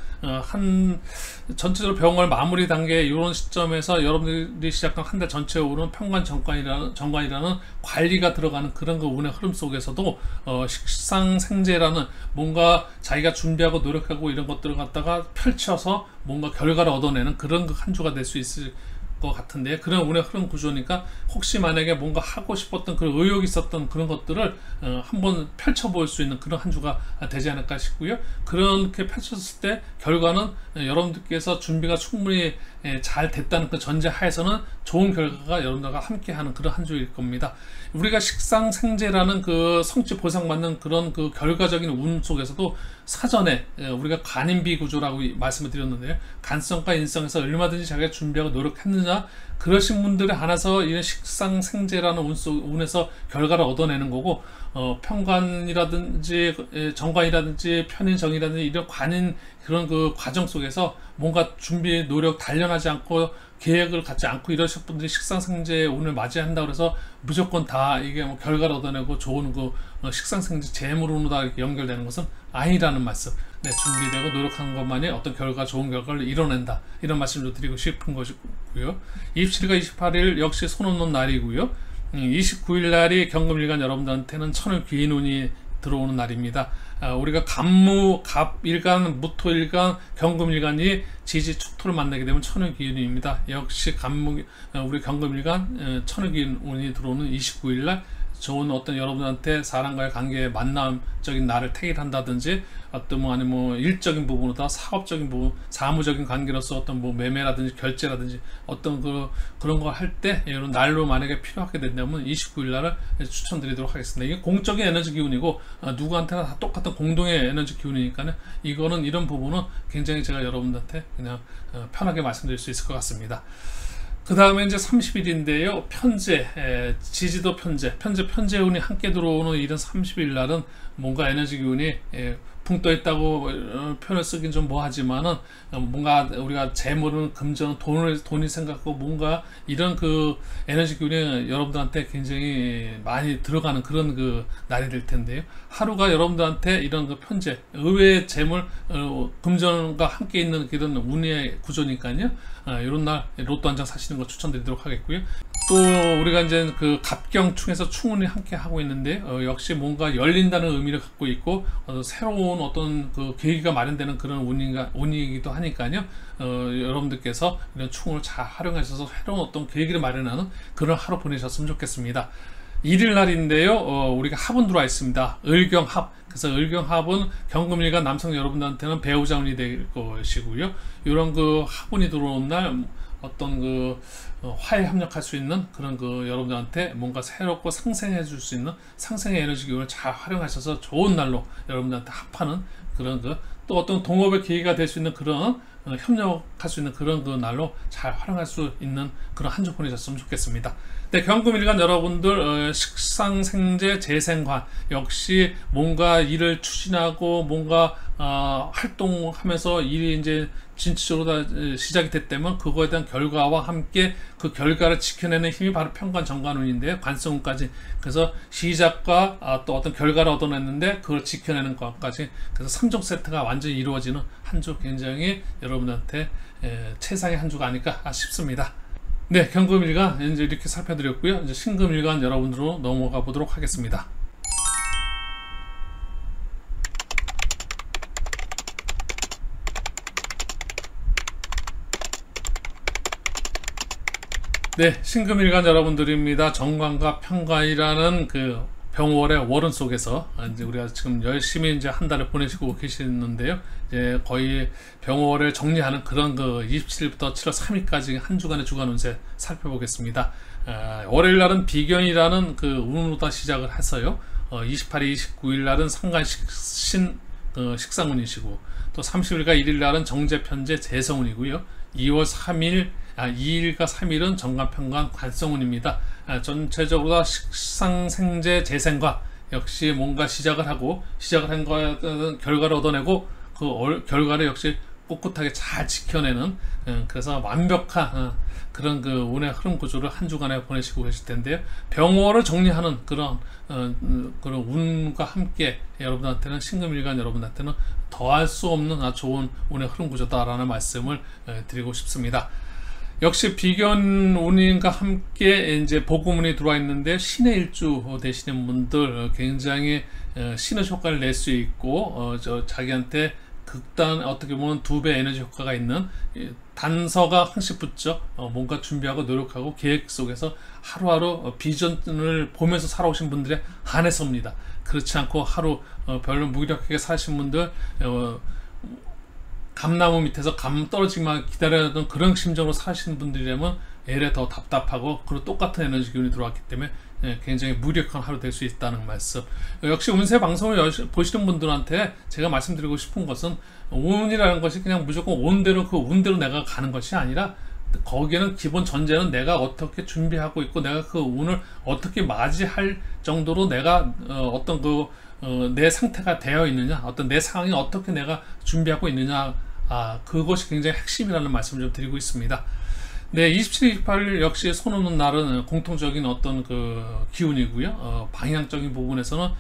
Speaker 1: 전체적으로 병월 마무리 단계 이런 시점에서 여러분들이 시작한 한 달 전체에 오른 정관이라는 관리가 들어가는 그런 운의 흐름 속에서도 식상생재라는 뭔가 자기가 준비하고 노력하고 이런 것들을 갖다가 펼쳐서 뭔가 결과를 얻어내는 그런 한 주가 될 수 있을 것 같은데, 그런 운의 흐름 구조니까 혹시 만약에 뭔가 하고 싶었던 그 의욕이 있었던 그런 것들을 한번 펼쳐볼 수 있는 그런 한 주가 되지 않을까 싶고요. 그렇게 펼쳤을 때 결과는 여러분들께서 준비가 충분히 잘 됐다는 그 전제 하에서는 좋은 결과가 여러분들과 함께하는 그런 한 주일 겁니다. 우리가 식상생재라는 성취 보상받는 그런 결과적인 운 속에서도 사전에 우리가 간인비 구조라고 말씀을 드렸는데요. 간성과 인성에서 얼마든지 자기가 준비하고 노력했느냐, 그러신 분들이 하나서 이런 식상생재라는 운에서 결과를 얻어내는 거고, 편관이라든지 정관이라든지 편인정이라든지 이런 관인 그런 과정 속에서 뭔가 준비 노력 단련하지 않고 계획을 갖지 않고 이러실 분들이 식상생재 운을 맞이한다고 해서 무조건 다 이게 결과를 얻어내고 좋은 식상생재 재물운으로 다 연결되는 것은 아니라는 말씀. 네, 준비되고 노력한 것만이 어떤 좋은 결과를 이뤄낸다, 이런 말씀을 드리고 싶은 것이고요. 27일과 28일 역시 손 없는 날이고요. 29일 날이 경금일간 여러분들한테는 천을귀인운이 들어오는 날입니다. 우리가 갑일간, 무토일간, 경금일간이 지지축토를 만나게 되면 천을귀인운입니다. 역시 우리 경금일간 천을귀인운이 들어오는 29일 날 좋은 어떤 여러분한테 사람과의 관계에 만남적인 날을 택일한다든지 어떤 아니면 일적인 부분보다 사업적인 부분, 사무적인 관계로서 어떤 매매라든지 결제라든지 어떤 그런 거 할 때 이런 날로 만약에 필요하게 된다면 29일 날을 추천드리도록 하겠습니다. 이게 공적인 에너지 기운이고 누구한테나 다 똑같은 공동의 에너지 기운이니까요. 이런 부분은 굉장히 제가 여러분들한테 그냥 편하게 말씀드릴 수 있을 것 같습니다. 그 다음에 이제 30일인데요. 지지도 편재운이 함께 들어오는 이런 30일 날은 뭔가 에너지 기운이 붕 떠 있다고 표현을 쓰긴 좀 뭐하지만은 뭔가 우리가 재물은 금전, 돈이 생각하고 뭔가 이런 에너지 기운이 여러분들한테 굉장히 많이 들어가는 그런 날이 될 텐데요. 하루가 여러분들한테 이런 편재, 의외의 재물, 금전과 함께 있는 그런 운의 구조니까요. 이런 날 로또 한 장 사시는 거 추천드리도록 하겠고요. 또 우리가 이제 갑경충에서 충운이 함께 하고 있는데 역시 뭔가 열린다는 의미를 갖고 있고 새로운 어떤 계기가 마련되는 그런 운이기도 하니까요. 여러분들께서 이런 충운을 잘 활용하셔서 새로운 어떤 계기를 마련하는 그런 하루 보내셨으면 좋겠습니다. 1일 날인데요. 우리가 합은 들어와 있습니다. 을경합. 그래서 을경합은 경금일간 남성 여러분들한테는 배우자운이 될 것이고요. 이런 합운이 들어오는 날 어떤 화해 협력할 수 있는 그런 여러분들한테 뭔가 새롭고 상생해 줄 수 있는 상생의 에너지 기운을 잘 활용하셔서 좋은 날로 여러분들한테 합하는 그런 또 어떤 동업의 계기가 될 수 있는 그런 협력할 수 있는 그런 날로 잘 활용할 수 있는 그런 한 주 보내셨으면 좋겠습니다. 네, 경금일간 여러분들 식상생재 재생관 역시 뭔가 일을 추진하고 뭔가 활동하면서 일이 이제 진취적으로 다 시작이 됐다면 그거에 대한 결과와 함께 그 결과를 지켜내는 힘이 바로 편관 정관운인데요. 관성운까지. 그래서 시작과 또 어떤 결과를 얻어냈는데 그걸 지켜내는 것까지, 그래서 3종 세트가 완전히 이루어지는 한 주, 굉장히 여러분한테 최상의 한 주가 아닐까 싶습니다. 네, 경금일간 이제 이렇게 살펴드렸고요. 이제 신금일간 여러분들로 넘어가 보도록 하겠습니다. 네, 신금일간 여러분들입니다. 정관과 편관이라는 그 병월의 월운 속에서 이제 우리가 지금 열심히 이제 한 달을 보내시고 계시는데요. 이제 거의 병월을 정리하는 그런 그 27일부터 7월 3일까지 한 주간의 주간 운세 살펴보겠습니다. 월요일 날은 비견이라는 그 운으로 다 시작을 해서요. 28일, 29일 날은 상간신 식상운이시고, 또 30일과 1일 날은 정제편제 재성운이고요. 2일과 3일은 정관편관 관성운입니다. 전체적으로 다 식상생재 재생과 역시 뭔가 시작을 하고, 시작을 한 거에 결과를 얻어내고 그 결과를 역시 꿋꿋하게 잘 지켜내는, 그래서 완벽한 그런 그 운의 흐름 구조를 한 주간에 보내시고 계실 텐데요. 병월을 정리하는 그런 운과 함께 여러분한테는, 신금일간 여러분한테는 더할 수 없는 좋은 운의 흐름 구조다라는 말씀을 드리고 싶습니다. 역시 비견 운인과 함께 이제 복음운이 들어와 있는데, 신의 일주 되시는 분들 굉장히 신의 효과를 낼 수 있고, 자기한테 극단, 어떻게 보면 2배 에너지 효과가 있는, 단서가 항상 붙죠. 뭔가 준비하고 노력하고 계획 속에서 하루하루 비전을 보면서 살아오신 분들의 한해서입니다. 그렇지 않고 하루 별로 무기력하게 사신 분들, 감나무 밑에서 감 떨어지기만 기다려던 그런 심정으로 사시는 분들이라면 애래 더 답답하고, 그리고 똑같은 에너지 기운이 들어왔기 때문에 굉장히 무력한 하루 될 수 있다는 말씀. 역시 운세 방송을 보시는 분들한테 제가 말씀드리고 싶은 것은, 운이라는 것이 그냥 무조건 온대로 그 운대로 내가 가는 것이 아니라, 거기에는 기본 전제는 내가 어떻게 준비하고 있고, 내가 그 운을 어떻게 맞이할 정도로 내가 어떤 내 상태가 되어 있느냐, 어떤 내 상황이 어떻게 내가 준비하고 있느냐, 그것이 굉장히 핵심이라는 말씀을 좀 드리고 있습니다. 네, 27일, 28일 역시 손 오는 날은 공통적인 어떤 그 기운이고요. 방향적인 부분에서는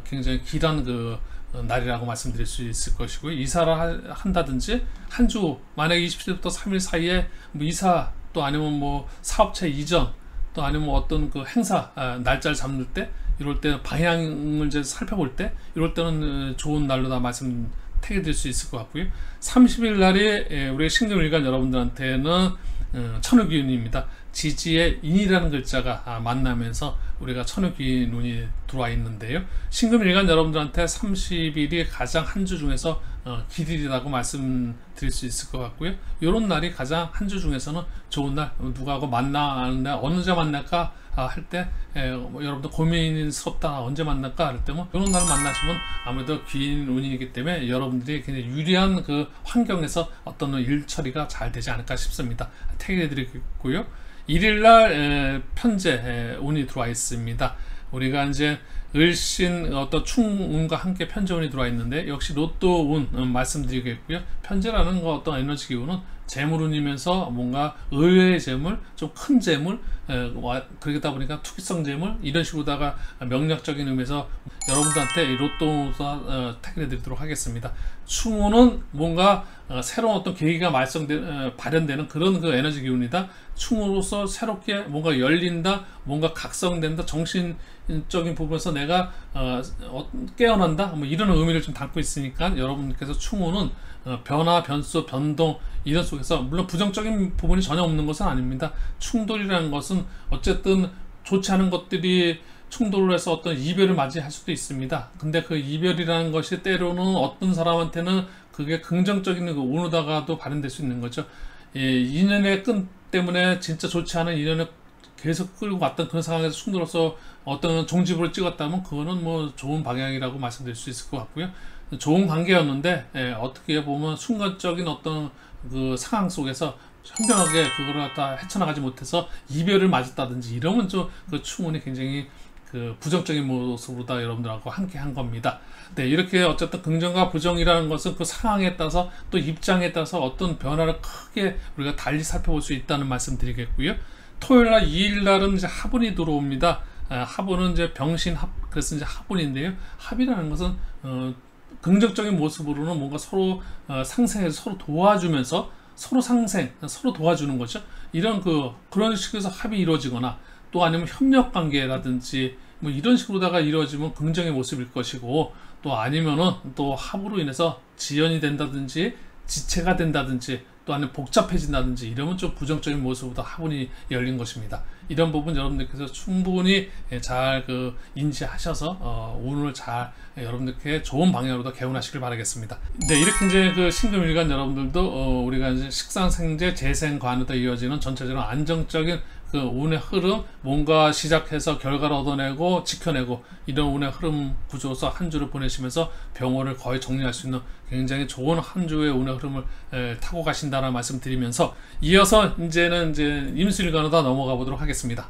Speaker 1: 굉장히 길한 그 날이라고 말씀드릴 수 있을 것이고요. 이사를 한다든지, 한 주 만약에 27일부터 3일 사이에 뭐 이사, 또 아니면 뭐 사업체 이전, 또 아니면 어떤 그 행사 날짜를 잡을 때, 이럴 때 방향을 이제 살펴볼 때, 이럴 때는 좋은 날로 다 택해 드릴 수 있을 것 같고요. 30일 날이 우리 신금일간 여러분들한테는 천우기운입니다. 지지의 인이라는 글자가 만나면서 우리가 천우기운 운이 들어와 있는데요. 신금일간 여러분들한테 30일이 가장 한 주 중에서 길일이라고 말씀드릴 수 있을 것 같고요. 이런 날이 가장 한 주 중에서는 좋은 날, 누구하고 만나는 날, 언제 만날까 할 때 여러분들 고민스럽다, 언제 만날까 할 때면 이런 날 만나시면 아무래도 긴 운이기 때문에 여러분들이 굉장히 유리한 그 환경에서 어떤 일 처리가 잘 되지 않을까 싶습니다. 택해 드리고요. 1일날 편제 운이 들어와 있습니다. 우리가 이제 을신 어떤 충운과 함께 편제운이 들어와 있는데, 역시 로또운 말씀드리겠고요. 편제라는 거 어떤 에너지 기운은 재물운이면서 뭔가 의외의 재물, 좀 큰 재물, 그러다 보니까 투기성 재물, 이런 식으로다가 명략적인 의미에서 여러분들한테 이 로또 택해 드리도록 하겠습니다. 충운은 뭔가 새로운 어떤 계기가 발현되는 그런 그 에너지 기운이다. 충으로서 새롭게 뭔가 열린다, 뭔가 각성된다, 정신적인 부분에서 내가 깨어난다, 뭐 이런 의미를 좀 담고 있으니까, 여러분께서 충운은 변화, 변수, 변동 이런 속에서, 물론 부정적인 부분이 전혀 없는 것은 아닙니다. 충돌이라는 것은 어쨌든 좋지 않은 것들이 충돌을 해서 어떤 이별을 맞이할 수도 있습니다. 근데 그 이별이라는 것이 때로는 어떤 사람한테는 그게 긍정적인 그 운으로다가도 발현될 수 있는 거죠. 인연의 끈 때문에 진짜 좋지 않은 인연을 계속 끌고 왔던 그런 상황에서 충돌해서 어떤 종지부를 찍었다면, 그거는 뭐 좋은 방향이라고 말씀드릴 수 있을 것 같고요. 좋은 관계였는데 어떻게 보면 순간적인 어떤 그 상황 속에서 현명하게 그거를 갖다 헤쳐나가지 못해서 이별을 맞았다든지, 이러면 좀 그 충운이 굉장히 그 부정적인 모습으로 다 여러분들하고 함께 한 겁니다. 네, 이렇게 어쨌든 긍정과 부정이라는 것은 그 상황에 따라서 또 입장에 따라서 어떤 변화를 크게 우리가 달리 살펴볼 수 있다는 말씀 드리겠고요. 토요일날 2일날은 이제 합운이 들어옵니다. 합운은 이제 병신합, 그래서 이제 합운인데요. 합이라는 것은 긍정적인 모습으로는 뭔가 서로 상생해서 서로 도와주면서 서로 상생, 서로 도와주는 거죠. 이런 그런 식으로 합이 이루어지거나 또 아니면 협력 관계라든지 뭐 이런 식으로다가 이루어지면 긍정의 모습일 것이고, 또 아니면은 또 합으로 인해서 지연이 된다든지 지체가 된다든지 또 아니면 복잡해진다든지 이러면 좀 부정적인 모습보다 합운이 열린 것입니다. 이런 부분 여러분들께서 충분히 잘 인지하셔서 운을 잘 여러분들께 좋은 방향으로 개운하시길 바라겠습니다. 네, 이렇게 이제 그 신금일간 여러분들도 우리가 이제 식상생재 재생관으로 이어지는 전체적으로 안정적인 그 운의 흐름, 뭔가 시작해서 결과를 얻어내고 지켜내고 이런 운의 흐름 구조로서 한 주를 보내시면서 병호를 거의 정리할 수 있는 굉장히 좋은 한 주의 운의 흐름을 타고 가신다는 말씀 드리면서, 이어서 이제는 임수일간으로 넘어가 보도록 하겠습니다.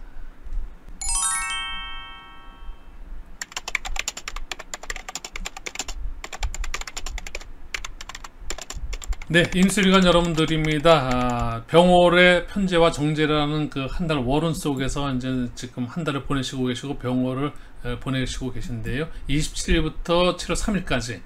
Speaker 1: 네, 임수일간 여러분들입니다. 병월의 편제와 정제라는 그 한 달 월운 속에서 이제 지금 한 달을 보내시고 계시고 병월을 보내시고 계신데요. 27일부터 7월 3일까지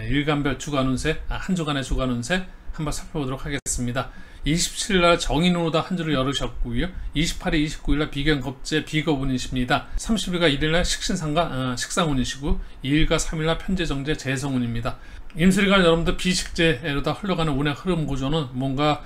Speaker 1: 일간별 주간 운세, 한 주간의 주간 운세 한번 살펴보도록 하겠습니다. 27일날 정인으로 한 주를 열으셨고요. 28일, 29일날 비견겁제 비겁운이십니다. 30일과 1일날 식신상가 식상운이시고 2일과 3일날 편제정제 재성운입니다. 임수일간 여러분들 비식제로 다 흘러가는 운의 흐름 구조는 뭔가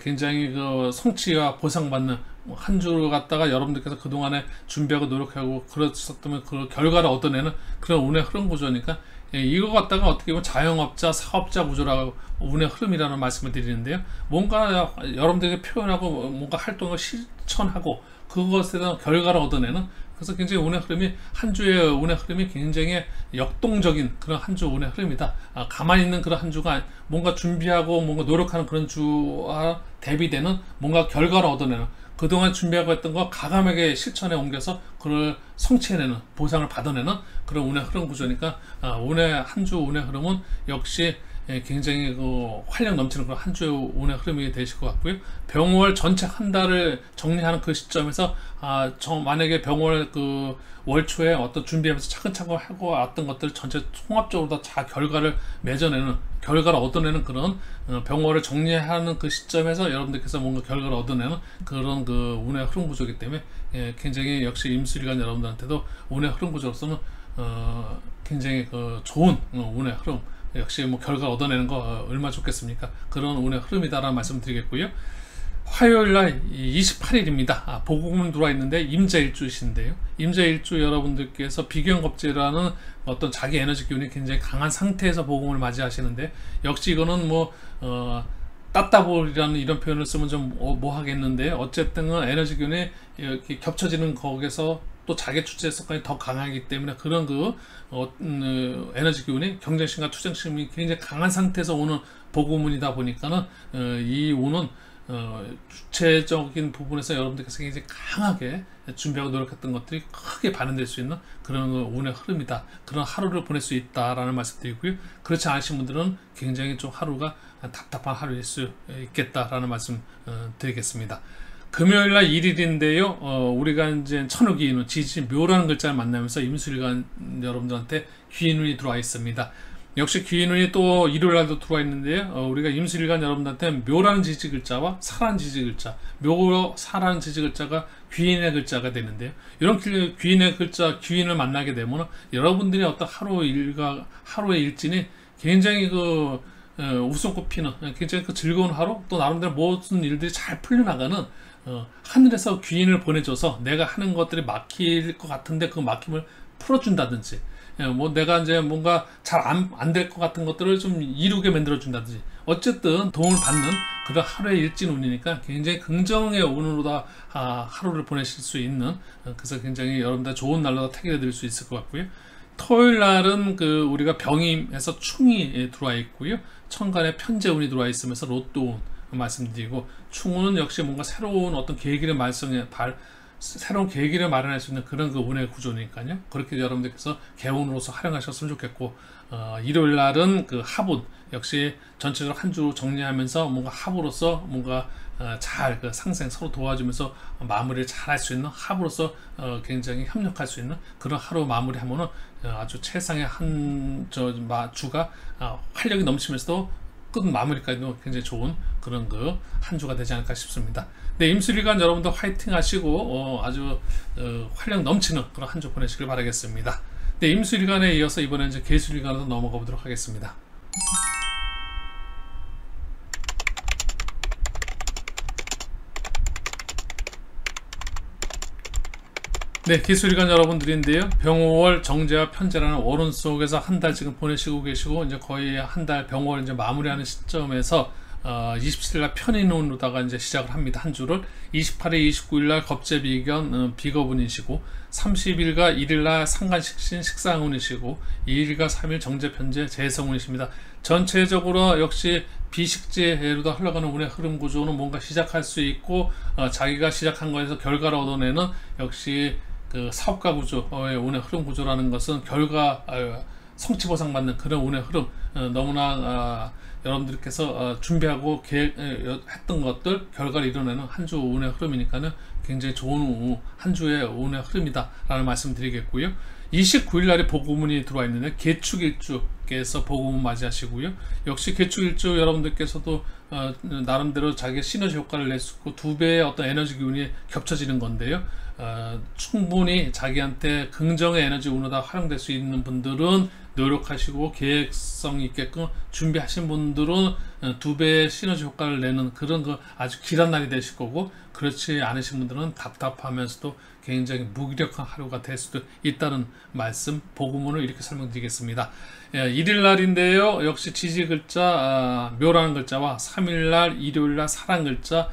Speaker 1: 굉장히 성취와 보상받는 한 주를 갖다가 여러분들께서 그동안에 준비하고 노력하고 그랬었다면 그 결과를 얻어내는 그런 운의 흐름 구조니까, 이거 갖다가 어떻게 보면 자영업자, 사업자 구조라고 운의 흐름이라는 말씀을 드리는데요. 뭔가 여러분들에게 표현하고 뭔가 활동을 실천하고 그것에 대한 결과를 얻어내는, 그래서 굉장히 운의 흐름이 한 주의 운의 흐름이 굉장히 역동적인 그런 한 주 운의 흐름이다. 가만히 있는 그런 한 주가 뭔가 준비하고 뭔가 노력하는 그런 주와 대비되는 뭔가 결과를 얻어내는, 그동안 준비하고 했던 거 가감하게 실천에 옮겨서 그걸 성취해내는, 보상을 받아내는 그런 운의 흐름 구조니까, 운의 한 주 운의 흐름은 역시 굉장히 활력 넘치는 그런 한 주의 운의 흐름이 되실 것 같고요. 병월 전체 한 달을 정리하는 그 시점에서 만약에 병월 월초에 어떤 준비하면서 차근차근 하고 왔던 것들 전체 통합적으로 다 잘 결과를 맺어내는, 결과를 얻어내는 그런 병월을 정리하는 그 시점에서 여러분들께서 뭔가 결과를 얻어내는 그런 운의 흐름 구조이기 때문에 굉장히 역시 임수일간 여러분들한테도 운의 흐름 구조로서는 굉장히 좋은 운의 흐름, 역시 뭐 결과 얻어내는 거 얼마나 좋겠습니까? 그런 운의 흐름이다라는 말씀 드리겠고요. 화요일날 28일입니다. 보고문 들어와 있는데 임자일주이신데요. 임자일주 여러분들께서 비견겁제라는 어떤 자기 에너지 기운이 굉장히 강한 상태에서 보고문을 맞이하시는데, 역시 이거는 따따볼이라는 이런 표현을 쓰면 좀 뭐하겠는데, 어쨌든 에너지 기운이 이렇게 겹쳐지는 거기서 또 자기 추재 습관이 더 강하기 때문에 그런 에너지 기운이, 경쟁심과 투쟁심이 굉장히 강한 상태에서 오는 보고문이다 보니까는 이 운은 주체적인 부분에서 여러분들께서 굉장히 강하게 준비하고 노력했던 것들이 크게 반영될 수 있는 그런 운의 흐름이다. 그런 하루를 보낼 수 있다라는 말씀 드리고요. 그렇지 않으신 분들은 굉장히 좀 하루가 답답한 하루일 수 있겠다라는 말씀 드리겠습니다. 금요일날 1일인데요. 우리가 이제 천우기인운, 지지 묘라는 글자를 만나면서 임수일간 여러분들한테 귀인운이 들어와 있습니다. 역시 귀인운이 또 일요일날도 들어와 있는데요. 우리가 임수일간 여러분들한테 묘라는 지지 글자와 사라는 지지 글자, 묘, 사라는 지지 글자가 귀인의 글자가 되는데요. 이런 귀인의 글자, 귀인을 만나게 되면 여러분들이 어떤 하루의 일진이 굉장히 웃음꽃 피는 굉장히 즐거운 하루, 또 나름대로 모든 일들이 잘 풀려나가는 하늘에서 귀인을 보내줘서 내가 하는 것들이 막힐 것 같은데 그 막힘을 풀어준다든지, 내가 이제 뭔가 잘 안 될 것 같은 것들을 좀 이루게 만들어준다든지, 어쨌든 도움을 받는 그런 하루의 일진 운이니까 굉장히 긍정의 운으로 다 하루를 보내실 수 있는, 그래서 굉장히 여러분들 좋은 날로 택해 드릴 수 있을 것 같고요. 토요일 날은 우리가 병임에서 충이 들어와 있고요. 천간에 편재운이 들어와 있으면서 로또운 말씀드리고, 충운은 역시 뭔가 새로운 어떤 계기를 새로운 계기를 마련할 수 있는 그런 그 운의 구조니까요. 그렇게 여러분들께서 개운으로서 활용하셨으면 좋겠고, 일요일 날은 그 합운 역시 전체적으로 한 주 정리하면서 뭔가 합으로서 뭔가 잘 그 상생 서로 도와주면서 마무리를 잘 할 수 있는 합으로서 굉장히 협력할 수 있는 그런 하루 마무리하면은 아주 최상의 주가 활력이 넘치면서도 끝 마무리까지도 굉장히 좋은 그런 그 한 주가 되지 않을까 싶습니다. 네, 임술일간 여러분도 화이팅 하시고 아주 활력 넘치는 그런 한 주 보내시길 바라겠습니다. 네, 임술일간에 이어서 이번에 이제 계술일간으로 넘어가 보도록 하겠습니다. 네, 기술일간 여러분들인데요. 병호월 정제와 편제라는 월운 속에서 한 달 지금 보내시고 계시고, 이제 거의 한 달 병호월 이제 마무리하는 시점에서 27일날 편인운으로다가 이제 시작을 합니다. 한 주를 28일, 29일날 겁재비견 비거분이시고, 30일과 1일날 상간식신 식상운이시고, 2일과 3일 정제편제 재성운이십니다. 전체적으로 역시 비식재로다 흘러가는 운의 흐름 구조는 뭔가 시작할 수 있고, 자기가 시작한 거에서 결과를 얻어내는 역시 그 사업가 구조의 운의 흐름 구조라는 것은 결과 성취 보상받는 그런 운의 흐름, 너무나 여러분들께서 준비하고 계획했던 것들 결과를 이뤄내는 한 주 운의 흐름이니까는 굉장히 좋은 한 주의 운의 흐름이다 라는 말씀 드리겠고요. 29일 날에 복음운이 들어와 있는데 개축일주께서 복음운 맞이하시고요. 역시 개축일주 여러분들께서도 나름대로 자기의 시너지 효과를 낼 수 있고 두 배의 어떤 에너지 기운이 겹쳐지는 건데요. 충분히 자기한테 긍정의 에너지 운으로 활용될 수 있는 분들은 노력하시고 계획성 있게끔 준비하신 분들은 두 배의 시너지 효과를 내는 그런 그 아주 길한 날이 되실 거고, 그렇지 않으신 분들은 답답하면서도 굉장히 무기력한 하루가 될 수도 있다는 말씀, 복음문을 이렇게 설명드리겠습니다. 1일 날인데요. 역시 지지 글자 묘라는 글자와 3일 날 일요일 날 사랑 글자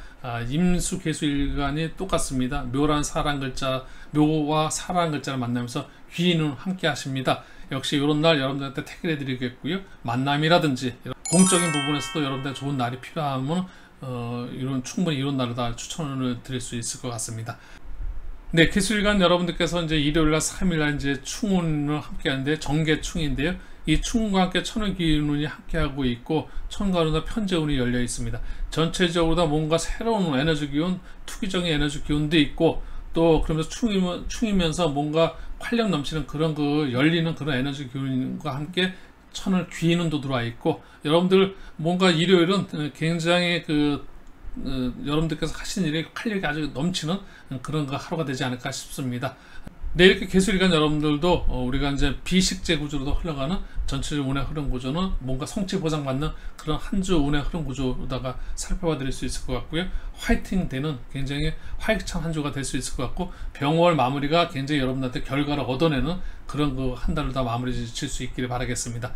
Speaker 1: 임수 개수 일간이 똑같습니다. 묘란 사랑 글자, 묘와 사랑 글자를 만나면서 귀인은 함께 하십니다. 역시 이런 날 여러분들한테 택을 해드리겠고요. 만남이라든지 공적인 부분에서도 여러분들 좋은 날이 필요하면 충분히 이런 날을 다 추천을 드릴 수 있을 것 같습니다. 네, 기술일간 여러분들께서 이제 일요일날 3일날 이제 충운을 함께 하는데 정계충인데요. 이 충운과 함께 천을기운이 함께하고 있고 천간운과 편재운이 열려 있습니다. 전체적으로 다 뭔가 새로운 에너지 기운, 투기적인 에너지 기운도 있고, 또 그러면서 충이면서 뭔가 활력 넘치는 그런 그 열리는 그런 에너지 기운과 함께 천을 귀인운도 들어와 있고, 여러분들 뭔가 일요일은 굉장히 여러분들께서 하시는 일에 활력이 아주 넘치는 그런 그 하루가 되지 않을까 싶습니다. 네, 이렇게 개술일간 여러분들도 우리가 이제 비식재 구조로도 흘러가는 전체적 운의 흐름 구조는 뭔가 성취 보상받는 그런 한 주 운의 흐름 구조로다가 살펴봐 드릴 수 있을 것 같고요. 화이팅 되는 굉장히 활기찬 한 주가 될 수 있을 것 같고, 병월 마무리가 굉장히 여러분들한테 결과를 얻어내는 그런 그 한 달을 다 마무리 질 수 있기를 바라겠습니다.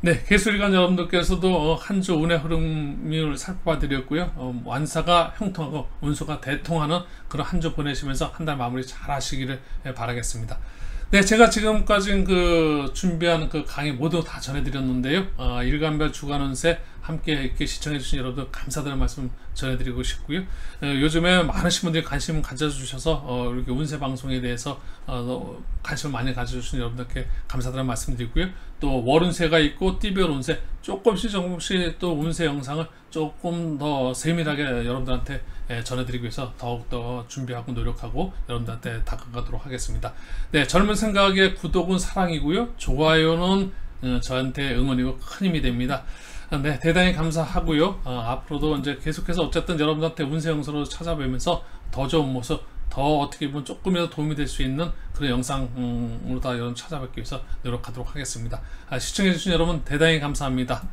Speaker 1: 네, 개술일간 여러분들께서도 한 주 운의 흐름을 살펴봐 드렸고요. 완사가 형통하고 운수가 대통하는 그런 한 주 보내시면서 한 달 마무리 잘 하시기를 바라겠습니다. 네, 제가 지금까지 준비한 그 강의 모두 다 전해드렸는데요. 일간별 주간 운세 함께 이렇게 시청해주신 여러분들 감사드리는 말씀 전해드리고 싶고요. 요즘에 많으신 분들이 관심을 가져주셔서 이렇게 운세 방송에 대해서 관심을 많이 가져주신 여러분들께 감사드리는 말씀드리고요. 또 월운세가 있고 띠별 운세 조금씩 또 운세 영상을 조금 더 세밀하게 여러분들한테 전해드리기 위해서 더욱더 준비하고 노력하고 여러분들한테 다가가도록 하겠습니다. 네, 젊은 생각의 구독은 사랑이고요. 좋아요는 저한테 응원이고 큰 힘이 됩니다. 네, 대단히 감사하고요. 앞으로도 이제 계속해서 어쨌든 여러분들한테 운세 영상으로 찾아뵈면서 더 좋은 모습, 더 어떻게 보면 조금이라도 도움이 될 수 있는 그런 영상으로 다 여러분 찾아뵙기 위해서 노력하도록 하겠습니다. 시청해주신 여러분 대단히 감사합니다.